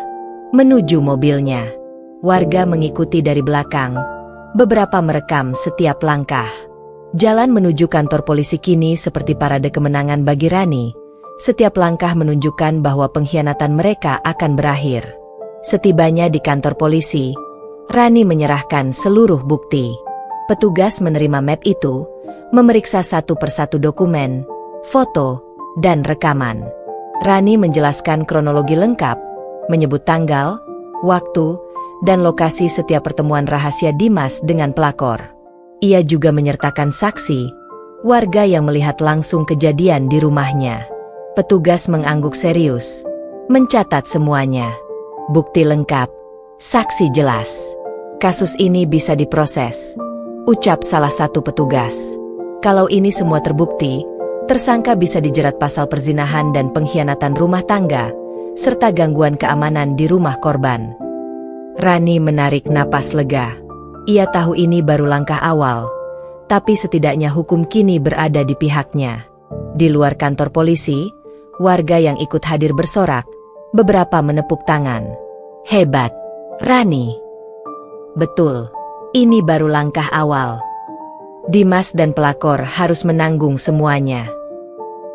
Speaker 1: menuju mobilnya. Warga mengikuti dari belakang, beberapa merekam setiap langkah. Jalan menuju kantor polisi kini seperti parade kemenangan bagi Rani. Setiap langkah menunjukkan bahwa pengkhianatan mereka akan berakhir. Setibanya di kantor polisi, Rani menyerahkan seluruh bukti. Petugas menerima map itu, memeriksa satu persatu dokumen, foto, dan rekaman. Rani menjelaskan kronologi lengkap, menyebut tanggal, waktu, dan lokasi setiap pertemuan rahasia Dimas dengan pelakor. Ia juga menyertakan saksi, warga yang melihat langsung kejadian di rumahnya. Petugas mengangguk serius, mencatat semuanya. Bukti lengkap, saksi jelas. Kasus ini bisa diproses, ucap salah satu petugas. Kalau ini semua terbukti, tersangka bisa dijerat pasal perzinahan dan pengkhianatan rumah tangga, serta gangguan keamanan di rumah korban. Rani menarik napas lega. Ia tahu ini baru langkah awal, tapi setidaknya hukum kini berada di pihaknya. Di luar kantor polisi, warga yang ikut hadir bersorak, beberapa menepuk tangan. Hebat, Rani. Betul, ini baru langkah awal. Dimas dan pelakor harus menanggung semuanya.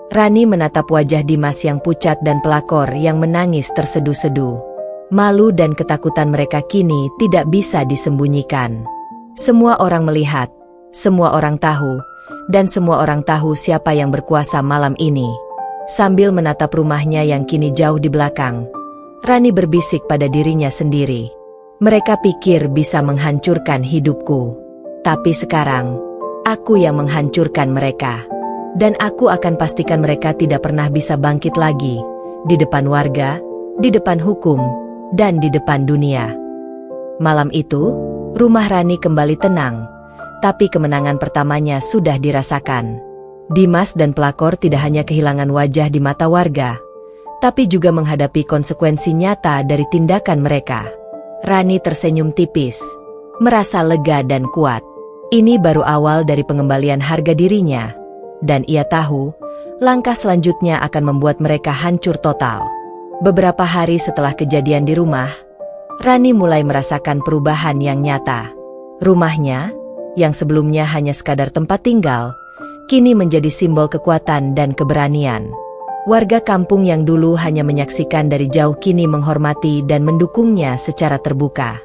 Speaker 1: Rani menatap wajah Dimas yang pucat dan pelakor yang menangis terseduh-seduh. Malu dan ketakutan mereka kini tidak bisa disembunyikan. Semua orang melihat, semua orang tahu, dan semua orang tahu siapa yang berkuasa malam ini. Sambil menatap rumahnya yang kini jauh di belakang, Rani berbisik pada dirinya sendiri. Mereka pikir bisa menghancurkan hidupku. Tapi sekarang, aku yang menghancurkan mereka. Dan aku akan pastikan mereka tidak pernah bisa bangkit lagi. Di depan warga, di depan hukum, dan di depan dunia. Malam itu, rumah Rani kembali tenang, tapi kemenangan pertamanya sudah dirasakan. Dimas dan pelakor tidak hanya kehilangan wajah di mata warga, tapi juga menghadapi konsekuensi nyata dari tindakan mereka. Rani tersenyum tipis, merasa lega dan kuat. Ini baru awal dari pengembalian harga dirinya, dan ia tahu, langkah selanjutnya akan membuat mereka hancur total. Beberapa hari setelah kejadian di rumah, Rani mulai merasakan perubahan yang nyata. Rumahnya, yang sebelumnya hanya sekadar tempat tinggal, kini menjadi simbol kekuatan dan keberanian. Warga kampung yang dulu hanya menyaksikan dari jauh kini menghormati dan mendukungnya secara terbuka.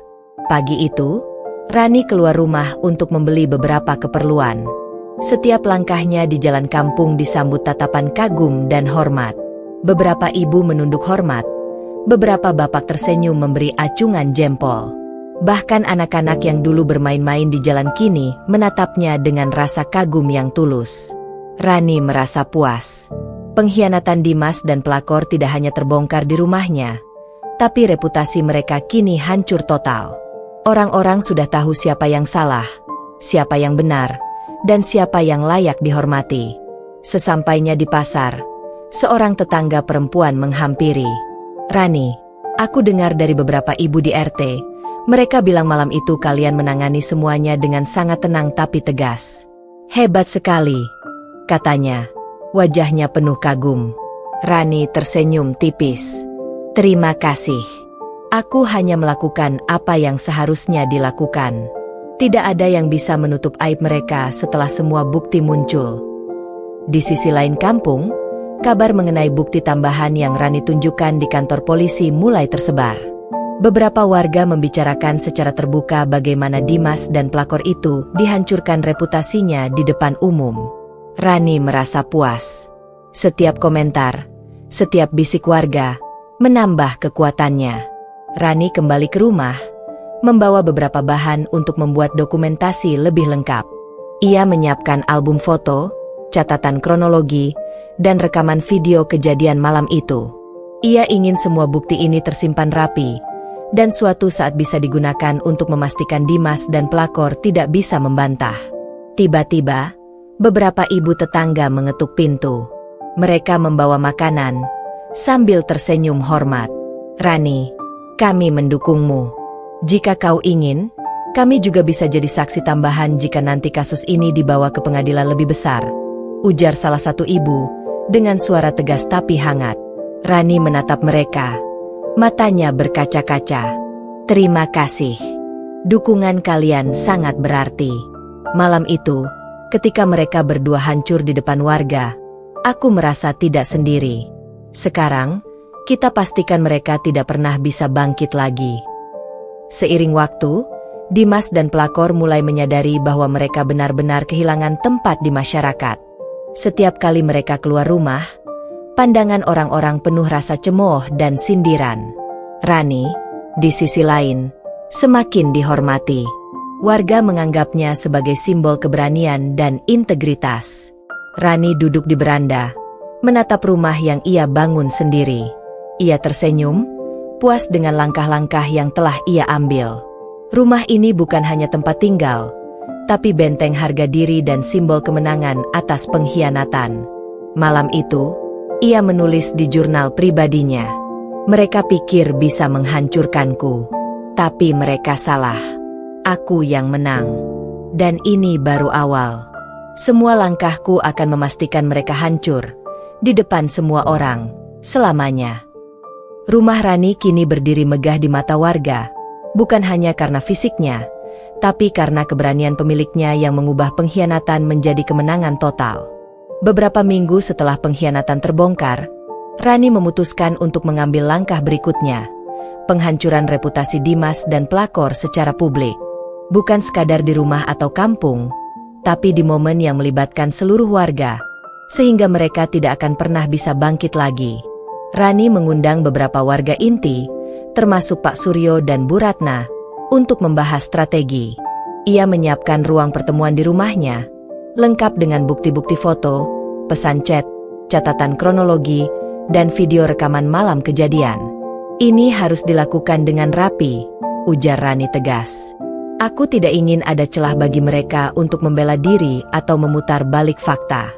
Speaker 1: Pagi itu, Rani keluar rumah untuk membeli beberapa keperluan. Setiap langkahnya di jalan kampung disambut tatapan kagum dan hormat. Beberapa ibu menunduk hormat, beberapa bapak tersenyum memberi acungan jempol. Bahkan anak-anak yang dulu bermain-main di jalan kini menatapnya dengan rasa kagum yang tulus. Rani merasa puas. Pengkhianatan Dimas dan pelakor tidak hanya terbongkar di rumahnya, tapi reputasi mereka kini hancur total. Orang-orang sudah tahu siapa yang salah, siapa yang benar, dan siapa yang layak dihormati. Sesampainya di pasar, seorang tetangga perempuan menghampiri. Rani, aku dengar dari beberapa ibu di RT, mereka bilang malam itu kalian menangani semuanya dengan sangat tenang tapi tegas. Hebat sekali, katanya, wajahnya penuh kagum. Rani tersenyum tipis. Terima kasih. Aku hanya melakukan apa yang seharusnya dilakukan. Tidak ada yang bisa menutup aib mereka setelah semua bukti muncul. Di sisi lain kampung, kabar mengenai bukti tambahan yang Rani tunjukkan di kantor polisi mulai tersebar. Beberapa warga membicarakan secara terbuka bagaimana Dimas dan pelakor itu dihancurkan reputasinya di depan umum. Rani merasa puas. Setiap komentar, setiap bisik warga, menambah kekuatannya. Rani kembali ke rumah, membawa beberapa bahan untuk membuat dokumentasi lebih lengkap. Ia menyiapkan album foto, catatan kronologi, dan rekaman video kejadian malam itu. Ia ingin semua bukti ini tersimpan rapi, dan suatu saat bisa digunakan untuk memastikan Dimas dan pelakor tidak bisa membantah. Tiba-tiba, beberapa ibu tetangga mengetuk pintu. Mereka membawa makanan, sambil tersenyum hormat. "Rani, kami mendukungmu. Jika kau ingin, kami juga bisa jadi saksi tambahan jika nanti kasus ini dibawa ke pengadilan lebih besar," ujar salah satu ibu, dengan suara tegas tapi hangat. Rani menatap mereka. Matanya berkaca-kaca. "Terima kasih. Dukungan kalian sangat berarti." Malam itu, ketika mereka berdua hancur di depan warga, aku merasa tidak sendiri. Sekarang, kita pastikan mereka tidak pernah bisa bangkit lagi. Seiring waktu, Dimas dan pelakor mulai menyadari bahwa mereka benar-benar kehilangan tempat di masyarakat. Setiap kali mereka keluar rumah, pandangan orang-orang penuh rasa cemooh dan sindiran. Rani, di sisi lain, semakin dihormati. Warga menganggapnya sebagai simbol keberanian dan integritas. Rani duduk di beranda, menatap rumah yang ia bangun sendiri. Ia tersenyum, puas dengan langkah-langkah yang telah ia ambil. Rumah ini bukan hanya tempat tinggal, tapi benteng harga diri dan simbol kemenangan atas pengkhianatan. Malam itu, ia menulis di jurnal pribadinya. "Mereka pikir bisa menghancurkanku, tapi mereka salah. Aku yang menang. Dan ini baru awal. Semua langkahku akan memastikan mereka hancur, di depan semua orang, selamanya." Rumah Rani kini berdiri megah di mata warga, bukan hanya karena fisiknya, tapi karena keberanian pemiliknya yang mengubah pengkhianatan menjadi kemenangan total. Beberapa minggu setelah pengkhianatan terbongkar, Rani memutuskan untuk mengambil langkah berikutnya, penghancuran reputasi Dimas dan pelakor secara publik. Bukan sekadar di rumah atau kampung, tapi di momen yang melibatkan seluruh warga, sehingga mereka tidak akan pernah bisa bangkit lagi. Rani mengundang beberapa warga inti, termasuk Pak Suryo dan Bu Ratna, untuk membahas strategi. Ia menyiapkan ruang pertemuan di rumahnya, lengkap dengan bukti-bukti foto, pesan chat, catatan kronologi, dan video rekaman malam kejadian. "Ini harus dilakukan dengan rapi," ujar Rani tegas. "Aku tidak ingin ada celah bagi mereka untuk membela diri atau memutar balik fakta.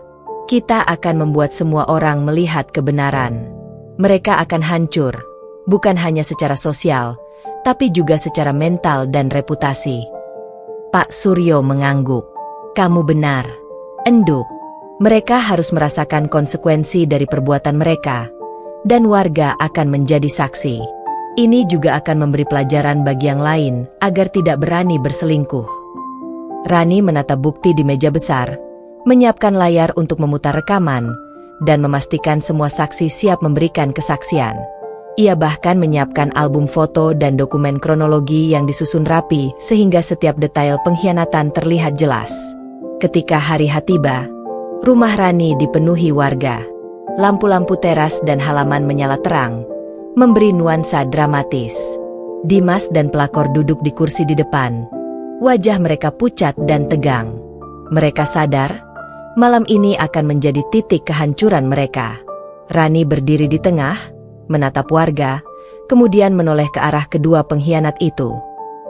Speaker 1: Kita akan membuat semua orang melihat kebenaran. Mereka akan hancur, bukan hanya secara sosial, tapi juga secara mental dan reputasi." Pak Suryo mengangguk. "Kamu benar, Enduk. Mereka harus merasakan konsekuensi dari perbuatan mereka, dan warga akan menjadi saksi. Ini juga akan memberi pelajaran bagi yang lain agar tidak berani berselingkuh." Rani menatap bukti di meja besar, menyiapkan layar untuk memutar rekaman, dan memastikan semua saksi siap memberikan kesaksian. Ia bahkan menyiapkan album foto dan dokumen kronologi yang disusun rapi sehingga setiap detail pengkhianatan terlihat jelas. Ketika hari H tiba, rumah Rani dipenuhi warga. Lampu-lampu teras dan halaman menyala terang, memberi nuansa dramatis. Dimas dan pelakor duduk di kursi di depan. Wajah mereka pucat dan tegang. Mereka sadar, malam ini akan menjadi titik kehancuran mereka. Rani berdiri di tengah, menatap warga, kemudian menoleh ke arah kedua pengkhianat itu.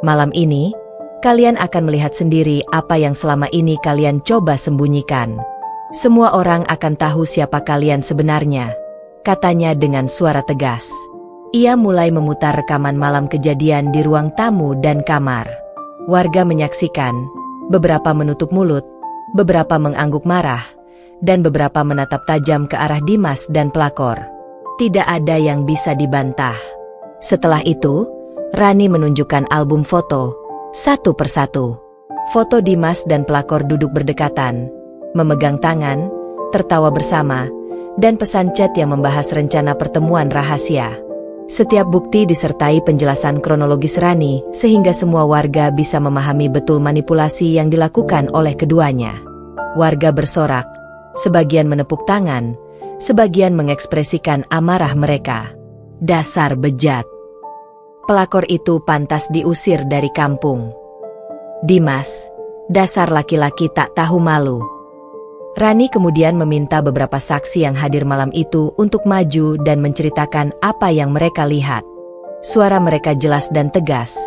Speaker 1: "Malam ini, kalian akan melihat sendiri apa yang selama ini kalian coba sembunyikan. Semua orang akan tahu siapa kalian sebenarnya," katanya dengan suara tegas. Ia mulai memutar rekaman malam kejadian di ruang tamu dan kamar. Warga menyaksikan, beberapa menutup mulut, beberapa mengangguk marah, dan beberapa menatap tajam ke arah Dimas dan pelakor. Tidak ada yang bisa dibantah. Setelah itu, Rani menunjukkan album foto, satu persatu. Foto Dimas dan pelakor duduk berdekatan, memegang tangan, tertawa bersama, dan pesan chat yang membahas rencana pertemuan rahasia. Setiap bukti disertai penjelasan kronologis Rani, sehingga semua warga bisa memahami betul manipulasi yang dilakukan oleh keduanya. Warga bersorak, sebagian menepuk tangan, sebagian mengekspresikan amarah mereka. "Dasar bejat. Pelakor itu pantas diusir dari kampung. Dimas, dasar laki-laki tak tahu malu." Rani kemudian meminta beberapa saksi yang hadir malam itu untuk maju dan menceritakan apa yang mereka lihat. Suara mereka jelas dan tegas,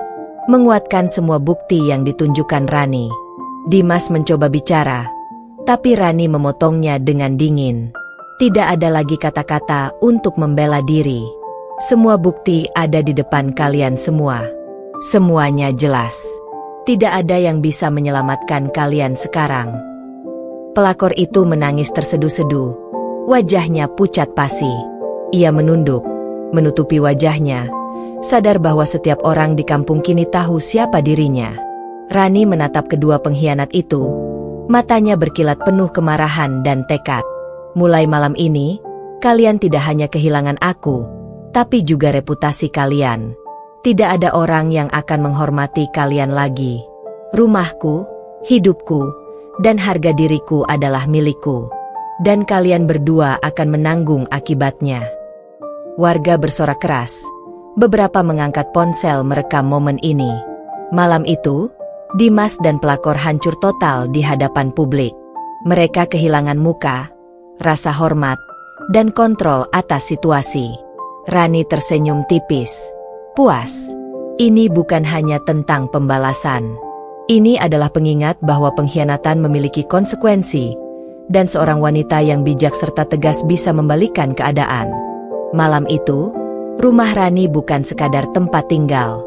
Speaker 1: menguatkan semua bukti yang ditunjukkan Rani. Dimas mencoba bicara, tapi Rani memotongnya dengan dingin. Tidak ada lagi kata-kata untuk membela diri. Semua bukti ada di depan kalian semua. Semuanya jelas. Tidak ada yang bisa menyelamatkan kalian sekarang. Pelakor itu menangis terseduh-seduh. Wajahnya pucat pasi. Ia menunduk, menutupi wajahnya, sadar bahwa setiap orang di kampung kini tahu siapa dirinya. Rani menatap kedua pengkhianat itu. Matanya berkilat penuh kemarahan dan tekad. Mulai malam ini, kalian tidak hanya kehilangan aku, tapi juga reputasi kalian. Tidak ada orang yang akan menghormati kalian lagi. Rumahku, hidupku, dan harga diriku adalah milikku. Dan kalian berdua akan menanggung akibatnya. Warga bersorak keras. Beberapa mengangkat ponsel merekam momen ini. Malam itu, Dimas dan pelakor hancur total di hadapan publik. Mereka kehilangan muka, rasa hormat, dan kontrol atas situasi. Rani tersenyum tipis. Puas. Ini bukan hanya tentang pembalasan. Ini adalah pengingat bahwa pengkhianatan memiliki konsekuensi, dan seorang wanita yang bijak serta tegas bisa membalikkan keadaan. Malam itu, rumah Rani bukan sekadar tempat tinggal.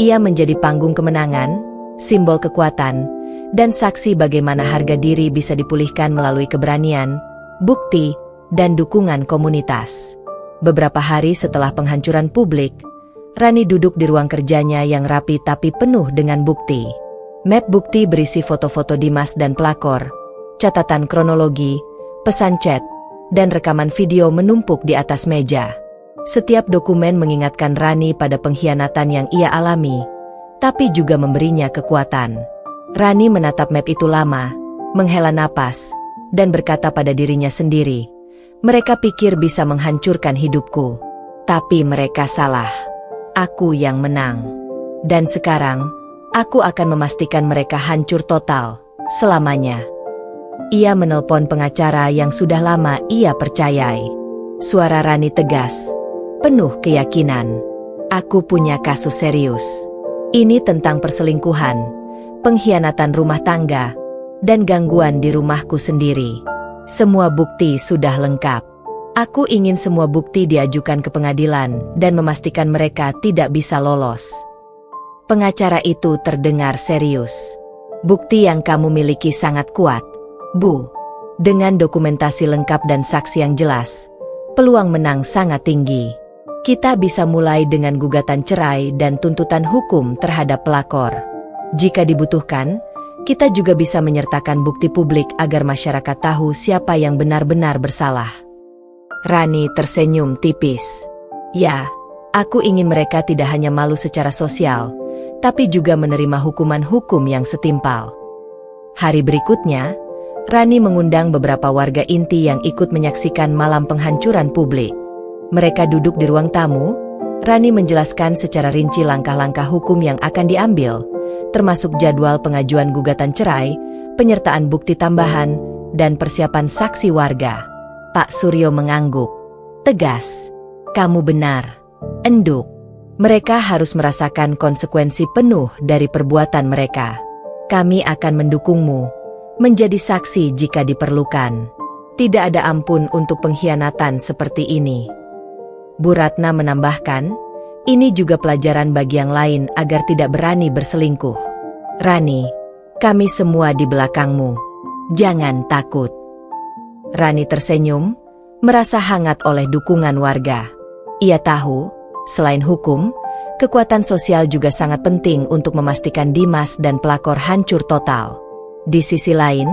Speaker 1: Ia menjadi panggung kemenangan, simbol kekuatan, dan saksi bagaimana harga diri bisa dipulihkan melalui keberanian, bukti, dan dukungan komunitas. Beberapa hari setelah penghancuran publik, Rani duduk di ruang kerjanya yang rapi tapi penuh dengan bukti. Map bukti berisi foto-foto Dimas dan pelakor, catatan kronologi, pesan chat, dan rekaman video menumpuk di atas meja. Setiap dokumen mengingatkan Rani pada pengkhianatan yang ia alami, tapi juga memberinya kekuatan. Rani menatap map itu lama, menghela napas, dan berkata pada dirinya sendiri, mereka pikir bisa menghancurkan hidupku. Tapi mereka salah. Aku yang menang. Dan sekarang, aku akan memastikan mereka hancur total, selamanya. Ia menelpon pengacara yang sudah lama ia percayai. Suara Rani tegas, penuh keyakinan. Aku punya kasus serius. Ini tentang perselingkuhan, pengkhianatan rumah tangga, dan gangguan di rumahku sendiri. Semua bukti sudah lengkap. Aku ingin semua bukti diajukan ke pengadilan dan memastikan mereka tidak bisa lolos. Pengacara itu terdengar serius. Bukti yang kamu miliki sangat kuat, Bu. Dengan dokumentasi lengkap dan saksi yang jelas, peluang menang sangat tinggi. Kita bisa mulai dengan gugatan cerai dan tuntutan hukum terhadap pelakor. Jika dibutuhkan, kita juga bisa menyertakan bukti publik agar masyarakat tahu siapa yang benar-benar bersalah. Rani tersenyum tipis. Ya, aku ingin mereka tidak hanya malu secara sosial, tapi juga menerima hukuman hukum yang setimpal. Hari berikutnya, Rani mengundang beberapa warga inti yang ikut menyaksikan malam penghancuran publik. Mereka duduk di ruang tamu. Rani menjelaskan secara rinci langkah-langkah hukum yang akan diambil, termasuk jadwal pengajuan gugatan cerai, penyertaan bukti tambahan, dan persiapan saksi warga. Pak Suryo mengangguk. Tegas. Kamu benar. Enduk. Mereka harus merasakan konsekuensi penuh dari perbuatan mereka. Kami akan mendukungmu, menjadi saksi jika diperlukan. Tidak ada ampun untuk pengkhianatan seperti ini. Bu Ratna menambahkan, ini juga pelajaran bagi yang lain agar tidak berani berselingkuh. Rani, kami semua di belakangmu. Jangan takut. Rani tersenyum, merasa hangat oleh dukungan warga. Ia tahu, selain hukum, kekuatan sosial juga sangat penting untuk memastikan Dimas dan pelakor hancur total. Di sisi lain,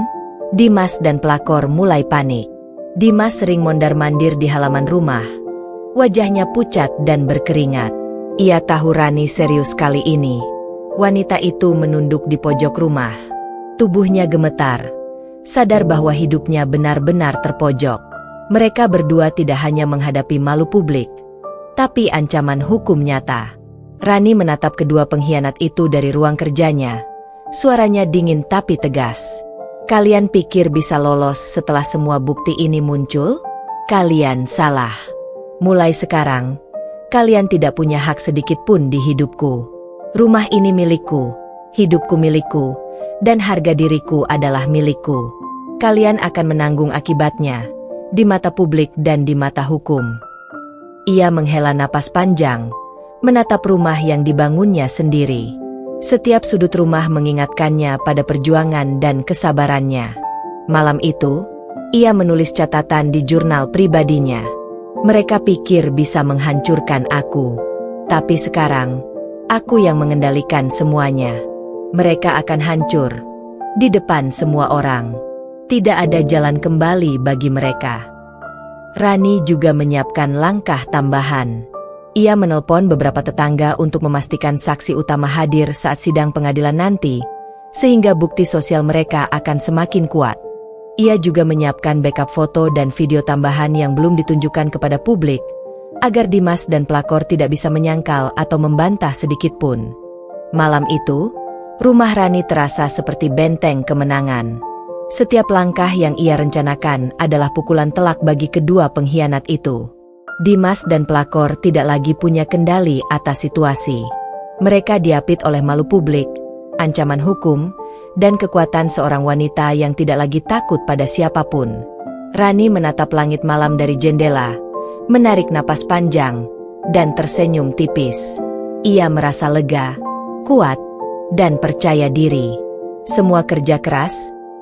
Speaker 1: Dimas dan pelakor mulai panik. Dimas sering mondar-mandir di halaman rumah. Wajahnya pucat dan berkeringat. Ia tahu Rani serius kali ini. Wanita itu menunduk di pojok rumah. Tubuhnya gemetar, sadar bahwa hidupnya benar-benar terpojok. Mereka berdua tidak hanya menghadapi malu publik, tapi ancaman hukum nyata. Rani menatap kedua pengkhianat itu dari ruang kerjanya. Suaranya dingin tapi tegas. Kalian pikir bisa lolos setelah semua bukti ini muncul? Kalian salah. Mulai sekarang, Kalian tidak punya hak sedikit pun di hidupku. Rumah ini milikku, hidupku milikku, dan harga diriku adalah milikku. Kalian akan menanggung akibatnya, di mata publik dan di mata hukum. Ia menghela napas panjang, menatap rumah yang dibangunnya sendiri. Setiap sudut rumah mengingatkannya pada perjuangan dan kesabarannya. Malam itu, ia menulis catatan di jurnal pribadinya. Mereka pikir bisa menghancurkan aku. Tapi sekarang, aku yang mengendalikan semuanya. Mereka akan hancur, di depan semua orang. Tidak ada jalan kembali bagi mereka. Rani juga menyiapkan langkah tambahan. Ia menelpon beberapa tetangga untuk memastikan saksi utama hadir saat sidang pengadilan nanti, sehingga bukti sosial mereka akan semakin kuat. Ia juga menyiapkan backup foto dan video tambahan yang belum ditunjukkan kepada publik, agar Dimas dan pelakor tidak bisa menyangkal atau membantah sedikit pun. Malam itu, rumah Rani terasa seperti benteng kemenangan. Setiap langkah yang ia rencanakan adalah pukulan telak bagi kedua pengkhianat itu. Dimas dan pelakor tidak lagi punya kendali atas situasi. Mereka diapit oleh malu publik, ancaman hukum, dan kekuatan seorang wanita yang tidak lagi takut pada siapapun. Rani menatap langit malam dari jendela, menarik napas panjang, dan tersenyum tipis. Ia merasa lega, kuat, dan percaya diri. Semua kerja keras,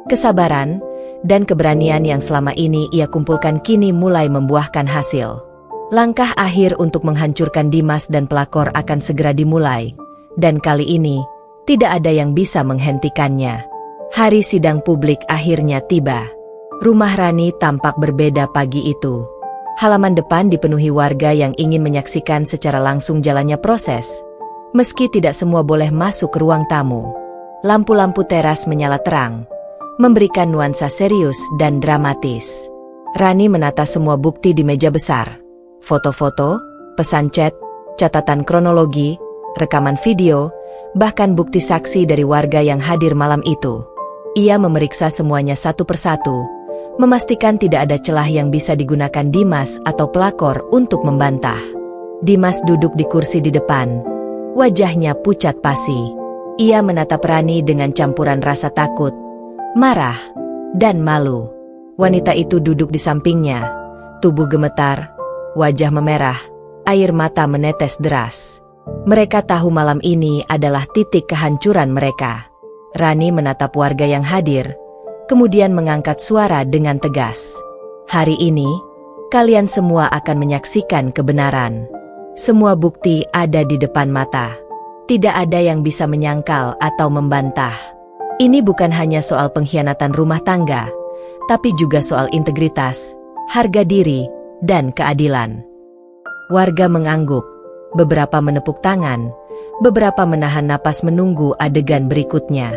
Speaker 1: kesabaran, dan keberanian yang selama ini ia kumpulkan kini mulai membuahkan hasil. Langkah akhir untuk menghancurkan Dimas dan pelakor akan segera dimulai, dan kali ini, tidak ada yang bisa menghentikannya. Hari sidang publik akhirnya tiba. Rumah Rani tampak berbeda pagi itu. Halaman depan dipenuhi warga yang ingin menyaksikan secara langsung jalannya proses, meski tidak semua boleh masuk ke ruang tamu. Lampu-lampu teras menyala terang, memberikan nuansa serius dan dramatis. Rani menata semua bukti di meja besar. Foto-foto, pesan chat, catatan kronologi, rekaman video, bahkan bukti saksi dari warga yang hadir malam itu. Ia memeriksa semuanya satu persatu, memastikan tidak ada celah yang bisa digunakan Dimas atau pelakor untuk membantah. Dimas duduk di kursi di depan, wajahnya pucat pasi. Ia menatap Rani dengan campuran rasa takut, marah, dan malu. Wanita itu duduk di sampingnya, tubuh gemetar, wajah memerah, air mata menetes deras. Mereka tahu malam ini adalah titik kehancuran mereka. Rani menatap warga yang hadir, kemudian mengangkat suara dengan tegas. Hari ini, kalian semua akan menyaksikan kebenaran. Semua bukti ada di depan mata. Tidak ada yang bisa menyangkal atau membantah. Ini bukan hanya soal pengkhianatan rumah tangga, tapi juga soal integritas, harga diri, dan keadilan. Warga mengangguk, beberapa menepuk tangan, beberapa menahan napas menunggu adegan berikutnya.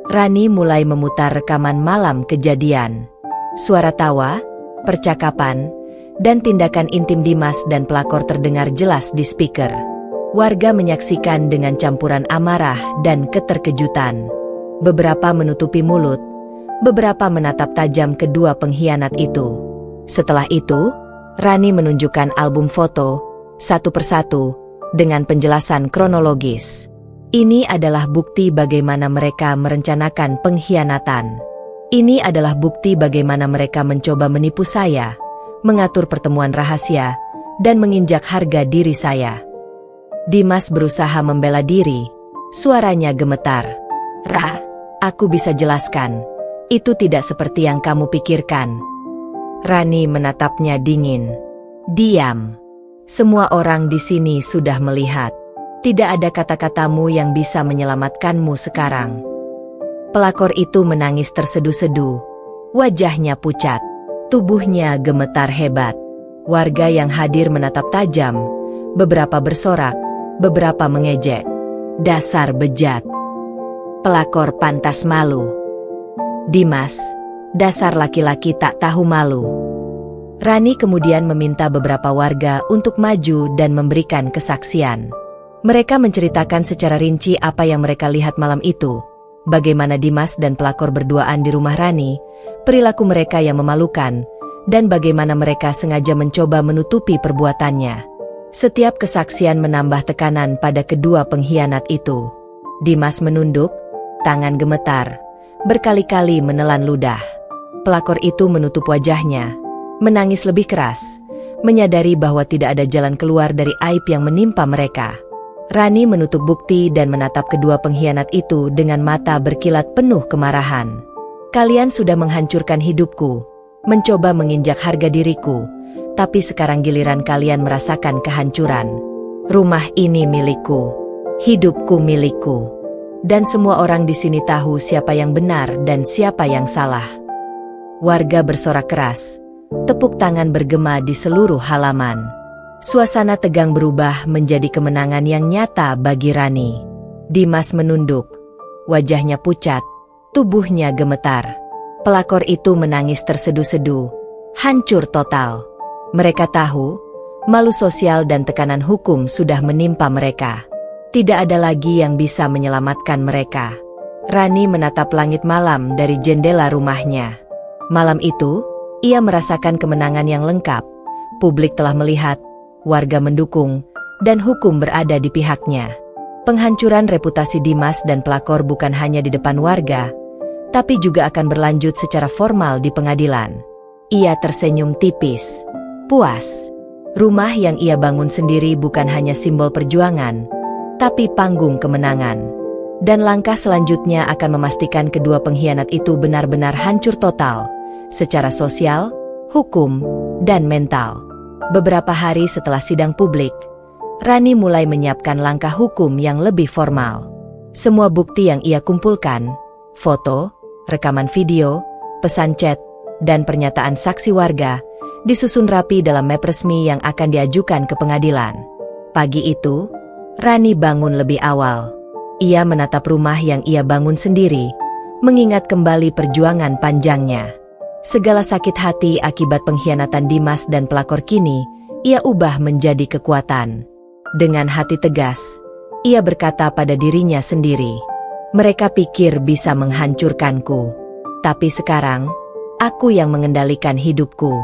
Speaker 1: Rani mulai memutar rekaman malam kejadian. Suara tawa, percakapan, dan tindakan intim Dimas dan pelakor terdengar jelas di speaker. Warga menyaksikan dengan campuran amarah dan keterkejutan. Beberapa menutupi mulut, beberapa menatap tajam kedua pengkhianat itu. Setelah itu, Rani menunjukkan album foto, satu persatu, dengan penjelasan kronologis. Ini adalah bukti bagaimana mereka merencanakan pengkhianatan. Ini adalah bukti bagaimana mereka mencoba menipu saya, mengatur pertemuan rahasia, dan menginjak harga diri saya. Dimas berusaha membela diri, suaranya gemetar. Rah, aku bisa jelaskan, itu tidak seperti yang kamu pikirkan. Rani menatapnya dingin. Diam. Semua orang di sini sudah melihat. Tidak ada kata-katamu yang bisa menyelamatkanmu sekarang. Pelakor itu menangis tersedu-sedu. Wajahnya pucat. Tubuhnya gemetar hebat. Warga yang hadir menatap tajam. Beberapa bersorak, beberapa mengejek. Dasar bejat. Pelakor pantas malu. Dimas, dasar laki-laki tak tahu malu. Rani kemudian meminta beberapa warga untuk maju dan memberikan kesaksian. Mereka menceritakan secara rinci apa yang mereka lihat malam itu, bagaimana Dimas dan pelakor berduaan di rumah Rani, perilaku mereka yang memalukan, dan bagaimana mereka sengaja mencoba menutupi perbuatannya. Setiap kesaksian menambah tekanan pada kedua pengkhianat itu. Dimas menunduk, tangan gemetar, berkali-kali menelan ludah. Pelakor itu menutup wajahnya, menangis lebih keras, menyadari bahwa tidak ada jalan keluar dari aib yang menimpa mereka. Rani menutup bukti dan menatap kedua pengkhianat itu dengan mata berkilat penuh kemarahan. Kalian sudah menghancurkan hidupku, mencoba menginjak harga diriku, tapi sekarang giliran kalian merasakan kehancuran. Rumah ini milikku, hidupku milikku, dan semua orang di sini tahu siapa yang benar dan siapa yang salah. Warga bersorak keras, tepuk tangan bergema di seluruh halaman. Suasana tegang berubah menjadi kemenangan yang nyata bagi Rani. Dimas menunduk, wajahnya pucat, tubuhnya gemetar. Pelakor itu menangis tersedu-sedu, hancur total. Mereka tahu, malu sosial dan tekanan hukum sudah menimpa mereka. Tidak ada lagi yang bisa menyelamatkan mereka. Rani menatap langit malam dari jendela rumahnya. Malam itu, ia merasakan kemenangan yang lengkap. Publik telah melihat, warga mendukung, dan hukum berada di pihaknya. Penghancuran reputasi Dimas dan pelakor bukan hanya di depan warga, tapi juga akan berlanjut secara formal di pengadilan. Ia tersenyum tipis. Puas. Rumah yang ia bangun sendiri bukan hanya simbol perjuangan, tapi panggung kemenangan. Dan langkah selanjutnya akan memastikan kedua pengkhianat itu benar-benar hancur total, secara sosial, hukum, dan mental. Beberapa hari setelah sidang publik, Rani mulai menyiapkan langkah hukum yang lebih formal. Semua bukti yang ia kumpulkan, foto, rekaman video, pesan chat, dan pernyataan saksi warga, disusun rapi dalam map resmi yang akan diajukan ke pengadilan. Pagi itu, Rani bangun lebih awal. Ia menatap rumah yang ia bangun sendiri, mengingat kembali perjuangan panjangnya. Segala sakit hati akibat pengkhianatan Dimas dan pelakor kini, ia ubah menjadi kekuatan. Dengan hati tegas, ia berkata pada dirinya sendiri, "Mereka pikir bisa menghancurkanku. Tapi sekarang, aku yang mengendalikan hidupku.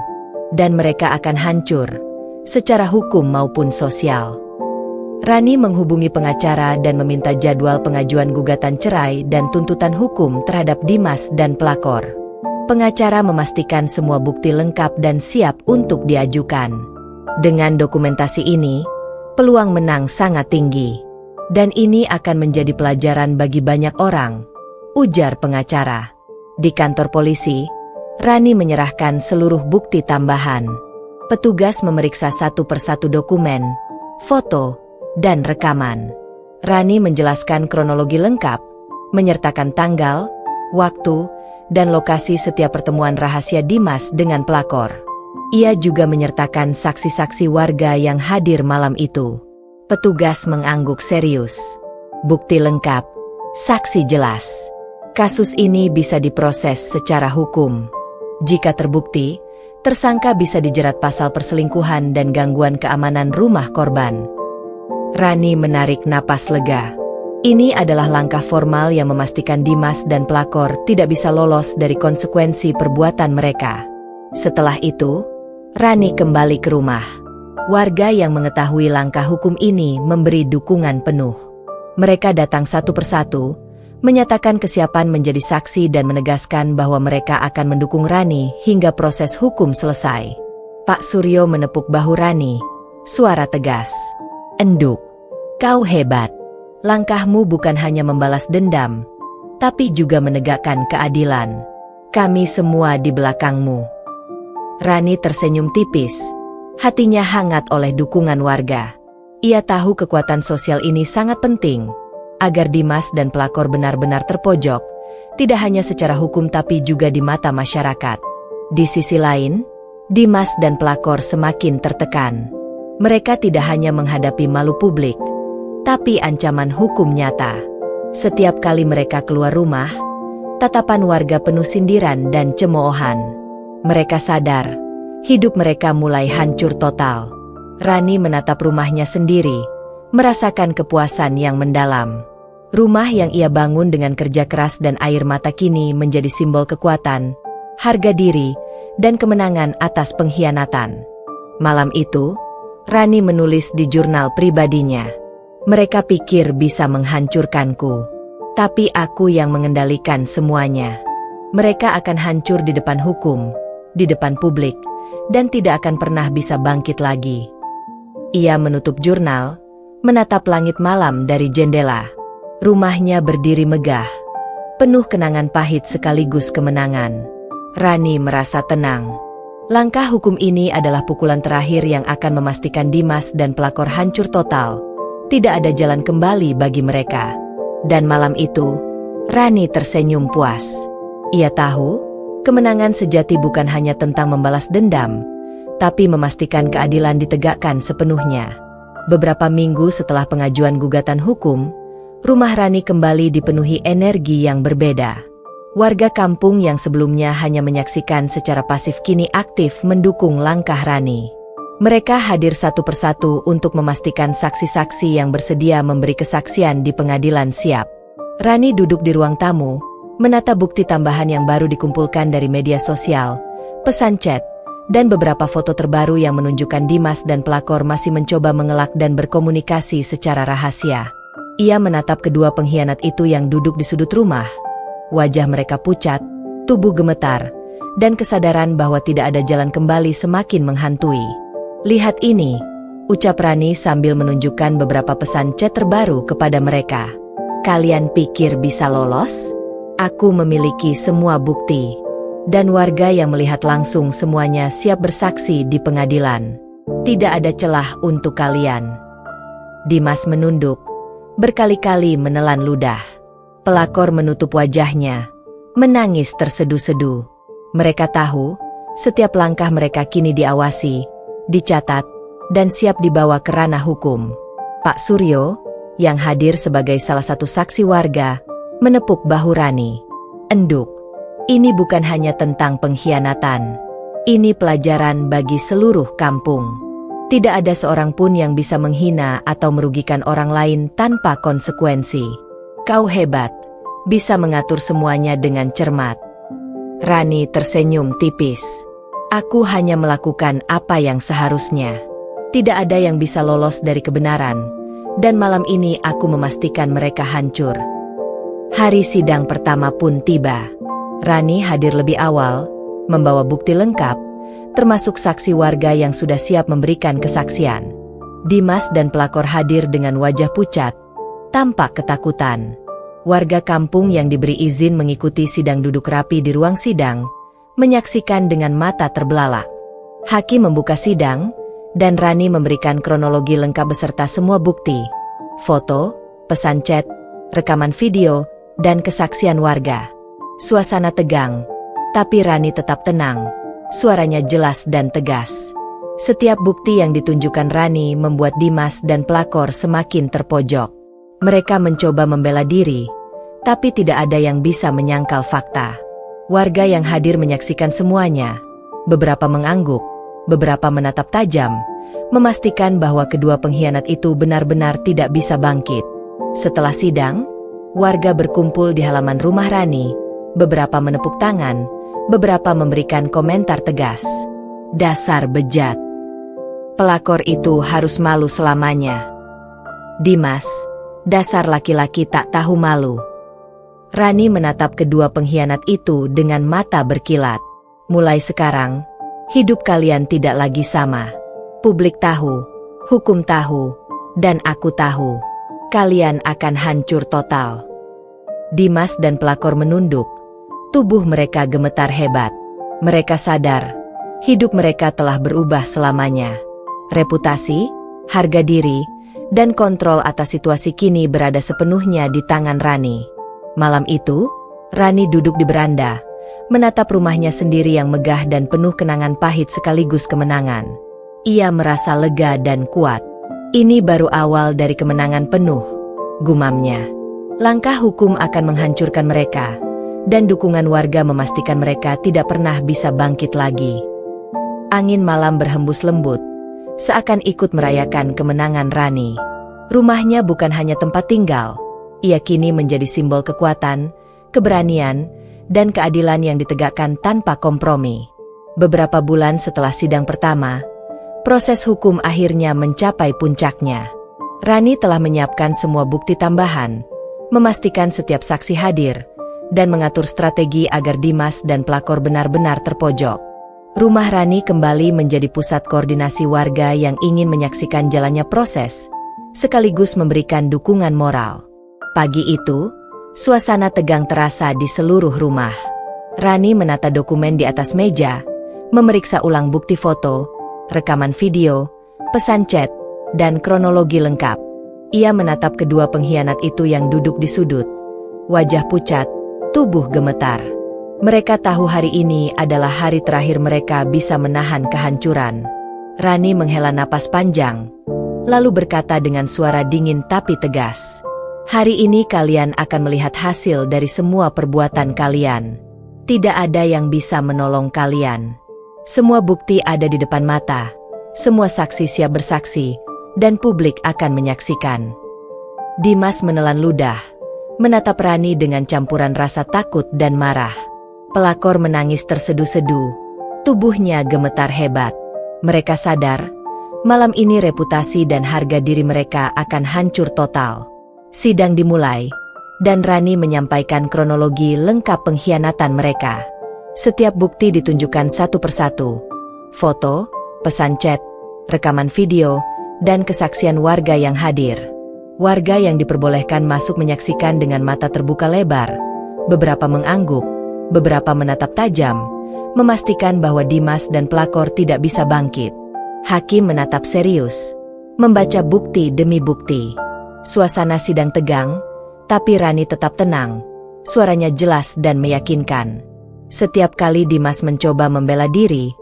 Speaker 1: Dan mereka akan hancur, secara hukum maupun sosial." Rani menghubungi pengacara dan meminta jadwal pengajuan gugatan cerai dan tuntutan hukum terhadap Dimas dan pelakor. Pengacara memastikan semua bukti lengkap dan siap untuk diajukan. Dengan dokumentasi ini, peluang menang sangat tinggi. Dan ini akan menjadi pelajaran bagi banyak orang, ujar pengacara. Di kantor polisi, Rani menyerahkan seluruh bukti tambahan. Petugas memeriksa satu persatu dokumen, foto, dan rekaman. Rani menjelaskan kronologi lengkap, menyertakan tanggal, waktu, dan lokasi setiap pertemuan rahasia Dimas dengan pelakor. Ia juga menyertakan saksi-saksi warga yang hadir malam itu. Petugas mengangguk serius. Bukti lengkap, saksi jelas. Kasus ini bisa diproses secara hukum. Jika terbukti, tersangka bisa dijerat pasal perselingkuhan dan gangguan keamanan rumah korban. Rani menarik napas lega. Ini adalah langkah formal yang memastikan Dimas dan pelakor tidak bisa lolos dari konsekuensi perbuatan mereka. Setelah itu, Rani kembali ke rumah. Warga yang mengetahui langkah hukum ini memberi dukungan penuh. Mereka datang satu persatu, menyatakan kesiapan menjadi saksi dan menegaskan bahwa mereka akan mendukung Rani hingga proses hukum selesai. Pak Suryo menepuk bahu Rani, suara tegas. "Enduk, kau hebat. Langkahmu bukan hanya membalas dendam, tapi juga menegakkan keadilan. Kami semua di belakangmu." Rani tersenyum tipis, hatinya hangat oleh dukungan warga. Ia tahu kekuatan sosial ini sangat penting, agar Dimas dan pelakor benar-benar terpojok, tidak hanya secara hukum tapi juga di mata masyarakat. Di sisi lain, Dimas dan pelakor semakin tertekan. Mereka tidak hanya menghadapi malu publik, tapi ancaman hukum nyata. Setiap kali mereka keluar rumah, tatapan warga penuh sindiran dan cemoohan. Mereka sadar, hidup mereka mulai hancur total. Rani menatap rumahnya sendiri, merasakan kepuasan yang mendalam. Rumah yang ia bangun dengan kerja keras dan air mata kini menjadi simbol kekuatan, harga diri, dan kemenangan atas pengkhianatan. Malam itu, Rani menulis di jurnal pribadinya. Mereka pikir bisa menghancurkanku. Tapi aku yang mengendalikan semuanya. Mereka akan hancur di depan hukum, di depan publik, dan tidak akan pernah bisa bangkit lagi. Ia menutup jurnal, menatap langit malam dari jendela. Rumahnya berdiri megah, penuh kenangan pahit sekaligus kemenangan. Rani merasa tenang. Langkah hukum ini adalah pukulan terakhir yang akan memastikan Dimas dan pelakor hancur total. Tidak ada jalan kembali bagi mereka. Dan malam itu, Rani tersenyum puas. Ia tahu, kemenangan sejati bukan hanya tentang membalas dendam, tapi memastikan keadilan ditegakkan sepenuhnya. Beberapa minggu setelah pengajuan gugatan hukum, rumah Rani kembali dipenuhi energi yang berbeda. Warga kampung yang sebelumnya hanya menyaksikan secara pasif kini aktif mendukung langkah Rani. Mereka hadir satu persatu untuk memastikan saksi-saksi yang bersedia memberi kesaksian di pengadilan siap. Rani duduk di ruang tamu, menata bukti tambahan yang baru dikumpulkan dari media sosial, pesan chat, dan beberapa foto terbaru yang menunjukkan Dimas dan pelakor masih mencoba mengelak dan berkomunikasi secara rahasia. Ia menatap kedua pengkhianat itu yang duduk di sudut rumah. Wajah mereka pucat, tubuh gemetar, dan kesadaran bahwa tidak ada jalan kembali semakin menghantui. Lihat ini, ucap Rani sambil menunjukkan beberapa pesan chat terbaru kepada mereka. Kalian pikir bisa lolos? Aku memiliki semua bukti. Dan warga yang melihat langsung semuanya siap bersaksi di pengadilan. Tidak ada celah untuk kalian. Dimas menunduk, berkali-kali menelan ludah. Pelakor menutup wajahnya, menangis tersedu-sedu. Mereka tahu, setiap langkah mereka kini diawasi, dicatat, dan siap dibawa ke ranah hukum. Pak Suryo, yang hadir sebagai salah satu saksi warga, menepuk bahu Rani. Enduk, ini bukan hanya tentang pengkhianatan. Ini pelajaran bagi seluruh kampung. Tidak ada seorang pun yang bisa menghina atau merugikan orang lain tanpa konsekuensi. Kau hebat, bisa mengatur semuanya dengan cermat. Rani tersenyum tipis. Aku hanya melakukan apa yang seharusnya. Tidak ada yang bisa lolos dari kebenaran, dan malam ini aku memastikan mereka hancur. Hari sidang pertama pun tiba. Rani hadir lebih awal, membawa bukti lengkap, termasuk saksi warga yang sudah siap memberikan kesaksian. Dimas dan pelakor hadir dengan wajah pucat, tampak ketakutan. Warga kampung yang diberi izin mengikuti sidang duduk rapi di ruang sidang, menyaksikan dengan mata terbelalak. Hakim membuka sidang, dan Rani memberikan kronologi lengkap beserta semua bukti, foto, pesan chat, rekaman video, dan kesaksian warga. Suasana tegang, tapi Rani tetap tenang, suaranya jelas dan tegas. Setiap bukti yang ditunjukkan Rani membuat Dimas dan pelakor semakin terpojok. Mereka mencoba membela diri, tapi tidak ada yang bisa menyangkal fakta. Warga yang hadir menyaksikan semuanya. Beberapa mengangguk, beberapa menatap tajam, memastikan bahwa kedua pengkhianat itu benar-benar tidak bisa bangkit. Setelah sidang, warga berkumpul di halaman rumah Rani. Beberapa menepuk tangan, beberapa memberikan komentar tegas. Dasar bejat. Pelakor itu harus malu selamanya. Dimas, dasar laki-laki tak tahu malu. Rani menatap kedua pengkhianat itu dengan mata berkilat. Mulai sekarang, hidup kalian tidak lagi sama. Publik tahu, hukum tahu, dan aku tahu. Kalian akan hancur total. Dimas dan pelakor menunduk. Tubuh mereka gemetar hebat. Mereka sadar, hidup mereka telah berubah selamanya. Reputasi, harga diri, dan kontrol atas situasi kini berada sepenuhnya di tangan Rani. Malam itu, Rani duduk di beranda, menatap rumahnya sendiri yang megah dan penuh kenangan pahit sekaligus kemenangan. Ia merasa lega dan kuat. Ini baru awal dari kemenangan penuh, gumamnya. Langkah hukum akan menghancurkan mereka, dan dukungan warga memastikan mereka tidak pernah bisa bangkit lagi. Angin malam berhembus lembut, seakan ikut merayakan kemenangan Rani. Rumahnya bukan hanya tempat tinggal, ia kini menjadi simbol kekuatan, keberanian, dan keadilan yang ditegakkan tanpa kompromi. Beberapa bulan setelah sidang pertama, Proses hukum akhirnya mencapai puncaknya. Rani telah menyiapkan semua bukti tambahan, memastikan setiap saksi hadir, dan mengatur strategi agar Dimas dan pelakor benar-benar terpojok. Rumah Rani kembali menjadi pusat koordinasi warga yang ingin menyaksikan jalannya proses, sekaligus memberikan dukungan moral. Pagi itu, suasana tegang terasa di seluruh rumah. Rani menata dokumen di atas meja, memeriksa ulang bukti foto, rekaman video, pesan chat, dan kronologi lengkap. Ia menatap kedua pengkhianat itu yang duduk di sudut. Wajah pucat, tubuh gemetar. Mereka tahu hari ini adalah hari terakhir mereka bisa menahan kehancuran. Rani menghela napas panjang, lalu berkata dengan suara dingin tapi tegas, "Hari ini kalian akan melihat hasil dari semua perbuatan kalian. Tidak ada yang bisa menolong kalian. Semua bukti ada di depan mata, semua saksi siap bersaksi, dan publik akan menyaksikan." Dimas menelan ludah, menatap Rani dengan campuran rasa takut dan marah. Pelakor menangis tersedu-sedu, tubuhnya gemetar hebat. Mereka sadar, malam ini reputasi dan harga diri mereka akan hancur total. Sidang dimulai, dan Rani menyampaikan kronologi lengkap pengkhianatan mereka. Setiap bukti ditunjukkan satu persatu. Foto, pesan chat, rekaman video, dan kesaksian warga yang hadir. Warga yang diperbolehkan masuk menyaksikan dengan mata terbuka lebar. Beberapa mengangguk, beberapa menatap tajam, memastikan bahwa Dimas dan pelakor tidak bisa bangkit. Hakim menatap serius, membaca bukti demi bukti. Suasana sidang tegang, tapi Rani tetap tenang. Suaranya jelas dan meyakinkan. Setiap kali Dimas mencoba membela diri,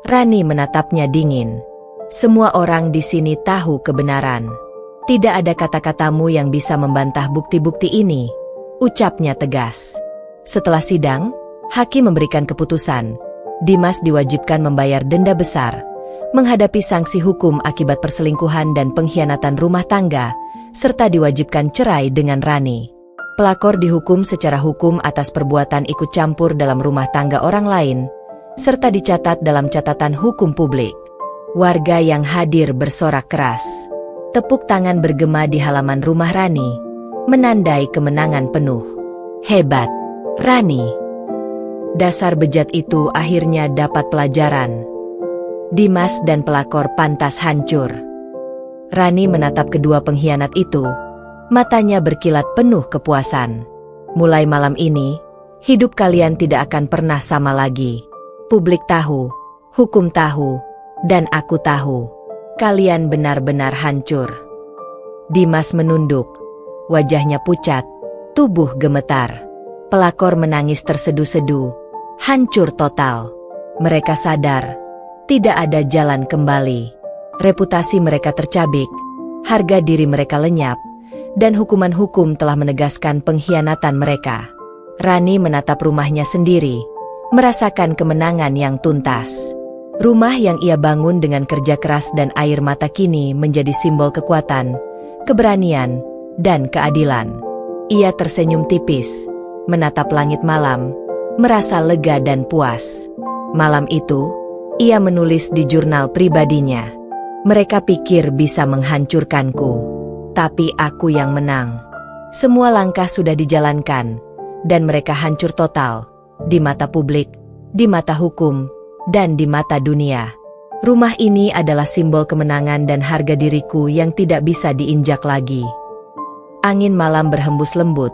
Speaker 1: Rani menatapnya dingin. "Semua orang di sini tahu kebenaran. Tidak ada kata-katamu yang bisa membantah bukti-bukti ini," ucapnya tegas. Setelah sidang, hakim memberikan keputusan. Dimas diwajibkan membayar denda besar, menghadapi sanksi hukum akibat perselingkuhan dan pengkhianatan rumah tangga, serta diwajibkan cerai dengan Rani. Pelakor dihukum secara hukum atas perbuatan ikut campur dalam rumah tangga orang lain, serta dicatat dalam catatan hukum publik. Warga yang hadir bersorak keras. Tepuk tangan bergema di halaman rumah Rani, menandai kemenangan penuh. "Hebat, Rani. Dasar bejat itu akhirnya dapat pelajaran. Dimas dan pelakor pantas hancur." Rani menatap kedua pengkhianat itu, matanya berkilat penuh kepuasan. "Mulai malam ini, hidup kalian tidak akan pernah sama lagi. Publik tahu, hukum tahu, dan aku tahu. Kalian benar-benar hancur." Dimas menunduk, wajahnya pucat, tubuh gemetar. Pelakor menangis tersedu-sedu, hancur total. Mereka sadar, tidak ada jalan kembali. Reputasi mereka tercabik, harga diri mereka lenyap, dan hukuman hukum telah menegaskan pengkhianatan mereka. Rani menatap rumahnya sendiri, merasakan kemenangan yang tuntas. Rumah yang ia bangun dengan kerja keras dan air mata kini menjadi simbol kekuatan, keberanian, dan keadilan. Ia tersenyum tipis, menatap langit malam, merasa lega dan puas. Malam itu, ia menulis di jurnal pribadinya, "Mereka pikir bisa menghancurkanku, tapi aku yang menang. Semua langkah sudah dijalankan, dan mereka hancur total, di mata publik, di mata hukum, dan di mata dunia. Rumah ini adalah simbol kemenangan dan harga diriku yang tidak bisa diinjak lagi." Angin malam berhembus lembut,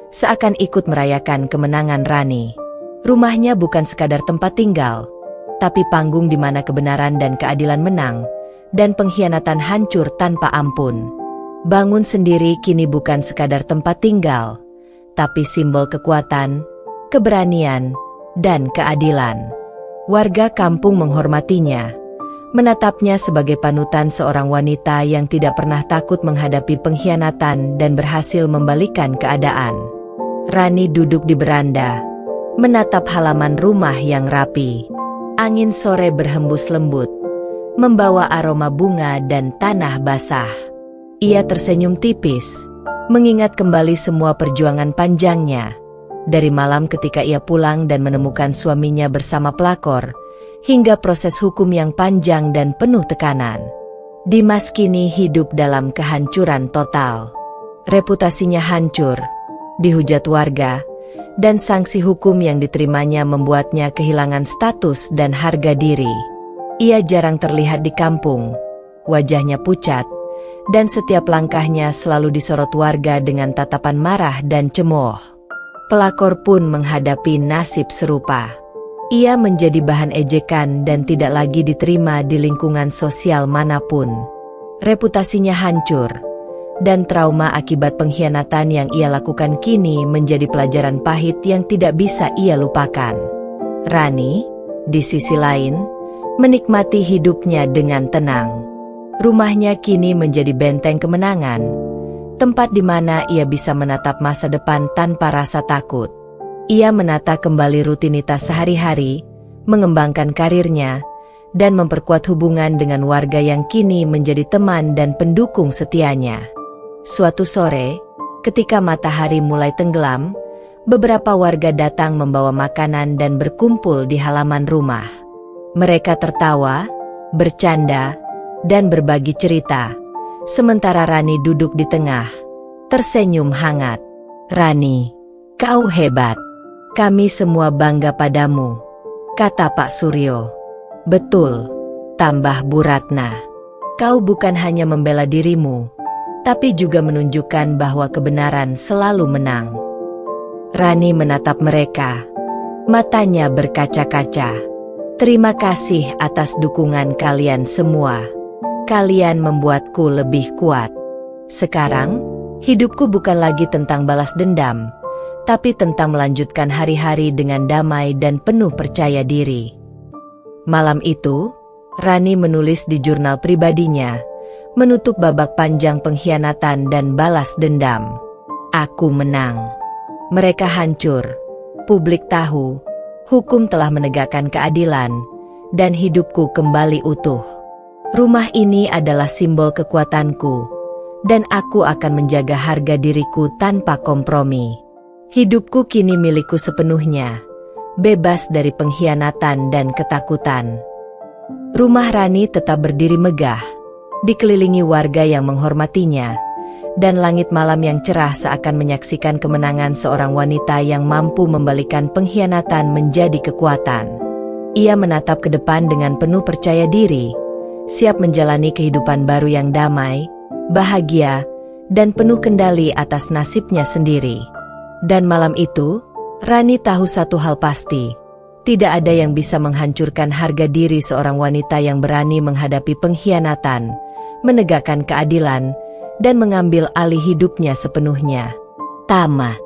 Speaker 1: seakan ikut merayakan kemenangan Rani. Rumahnya bukan sekadar tempat tinggal, tapi panggung di mana kebenaran dan keadilan menang, dan pengkhianatan hancur tanpa ampun. Bangun sendiri kini bukan sekadar tempat tinggal, tapi simbol kekuatan, keberanian, dan keadilan. Warga kampung menghormatinya, menatapnya sebagai panutan seorang wanita yang tidak pernah takut menghadapi pengkhianatan dan berhasil membalikkan keadaan. Rani duduk di beranda, menatap halaman rumah yang rapi. Angin sore berhembus lembut, membawa aroma bunga dan tanah basah. Ia tersenyum tipis, mengingat kembali semua perjuangan panjangnya. Dari malam ketika ia pulang dan menemukan suaminya bersama pelakor, hingga proses hukum yang panjang dan penuh tekanan. Dimas kini hidup dalam kehancuran total. Reputasinya hancur, dihujat warga, dan sanksi hukum yang diterimanya membuatnya kehilangan status dan harga diri. Ia jarang terlihat di kampung, wajahnya pucat, dan setiap langkahnya selalu disorot warga dengan tatapan marah dan cemooh. Pelakor pun menghadapi nasib serupa. Ia menjadi bahan ejekan dan tidak lagi diterima di lingkungan sosial manapun. Reputasinya hancur, dan trauma akibat pengkhianatan yang ia lakukan kini menjadi pelajaran pahit yang tidak bisa ia lupakan. Rani, di sisi lain, menikmati hidupnya dengan tenang. Rumahnya kini menjadi benteng kemenangan, tempat di mana ia bisa menatap masa depan tanpa rasa takut. Ia menata kembali rutinitas sehari-hari, mengembangkan karirnya, dan memperkuat hubungan dengan warga yang kini menjadi teman dan pendukung setianya. Suatu sore, ketika matahari mulai tenggelam, beberapa warga datang membawa makanan dan berkumpul di halaman rumah. Mereka tertawa, bercanda, dan berbagi cerita, sementara Rani duduk di tengah, tersenyum hangat. "Rani, kau hebat. Kami semua bangga padamu," kata Pak Suryo. "Betul," tambah Bu Ratna. "Kau bukan hanya membela dirimu, tapi juga menunjukkan bahwa kebenaran selalu menang." Rani menatap mereka, matanya berkaca-kaca. "Terima kasih atas dukungan kalian semua. Kalian membuatku lebih kuat. Sekarang, hidupku bukan lagi tentang balas dendam, tapi tentang melanjutkan hari-hari dengan damai dan penuh percaya diri." Malam itu, Rani menulis di jurnal pribadinya, menutup babak panjang pengkhianatan dan balas dendam. "Aku menang. Mereka hancur. Publik tahu, hukum telah menegakkan keadilan, dan hidupku kembali utuh. Rumah ini adalah simbol kekuatanku, dan aku akan menjaga harga diriku tanpa kompromi. Hidupku kini milikku sepenuhnya, bebas dari pengkhianatan dan ketakutan." Rumah Rani tetap berdiri megah, dikelilingi warga yang menghormatinya, dan langit malam yang cerah seakan menyaksikan kemenangan seorang wanita yang mampu membalikan pengkhianatan menjadi kekuatan. Ia menatap ke depan dengan penuh percaya diri, siap menjalani kehidupan baru yang damai, bahagia, dan penuh kendali atas nasibnya sendiri. Dan malam itu, Rani tahu satu hal pasti, tidak ada yang bisa menghancurkan harga diri seorang wanita yang berani menghadapi pengkhianatan, menegakkan keadilan, dan mengambil alih hidupnya sepenuhnya. Tamat.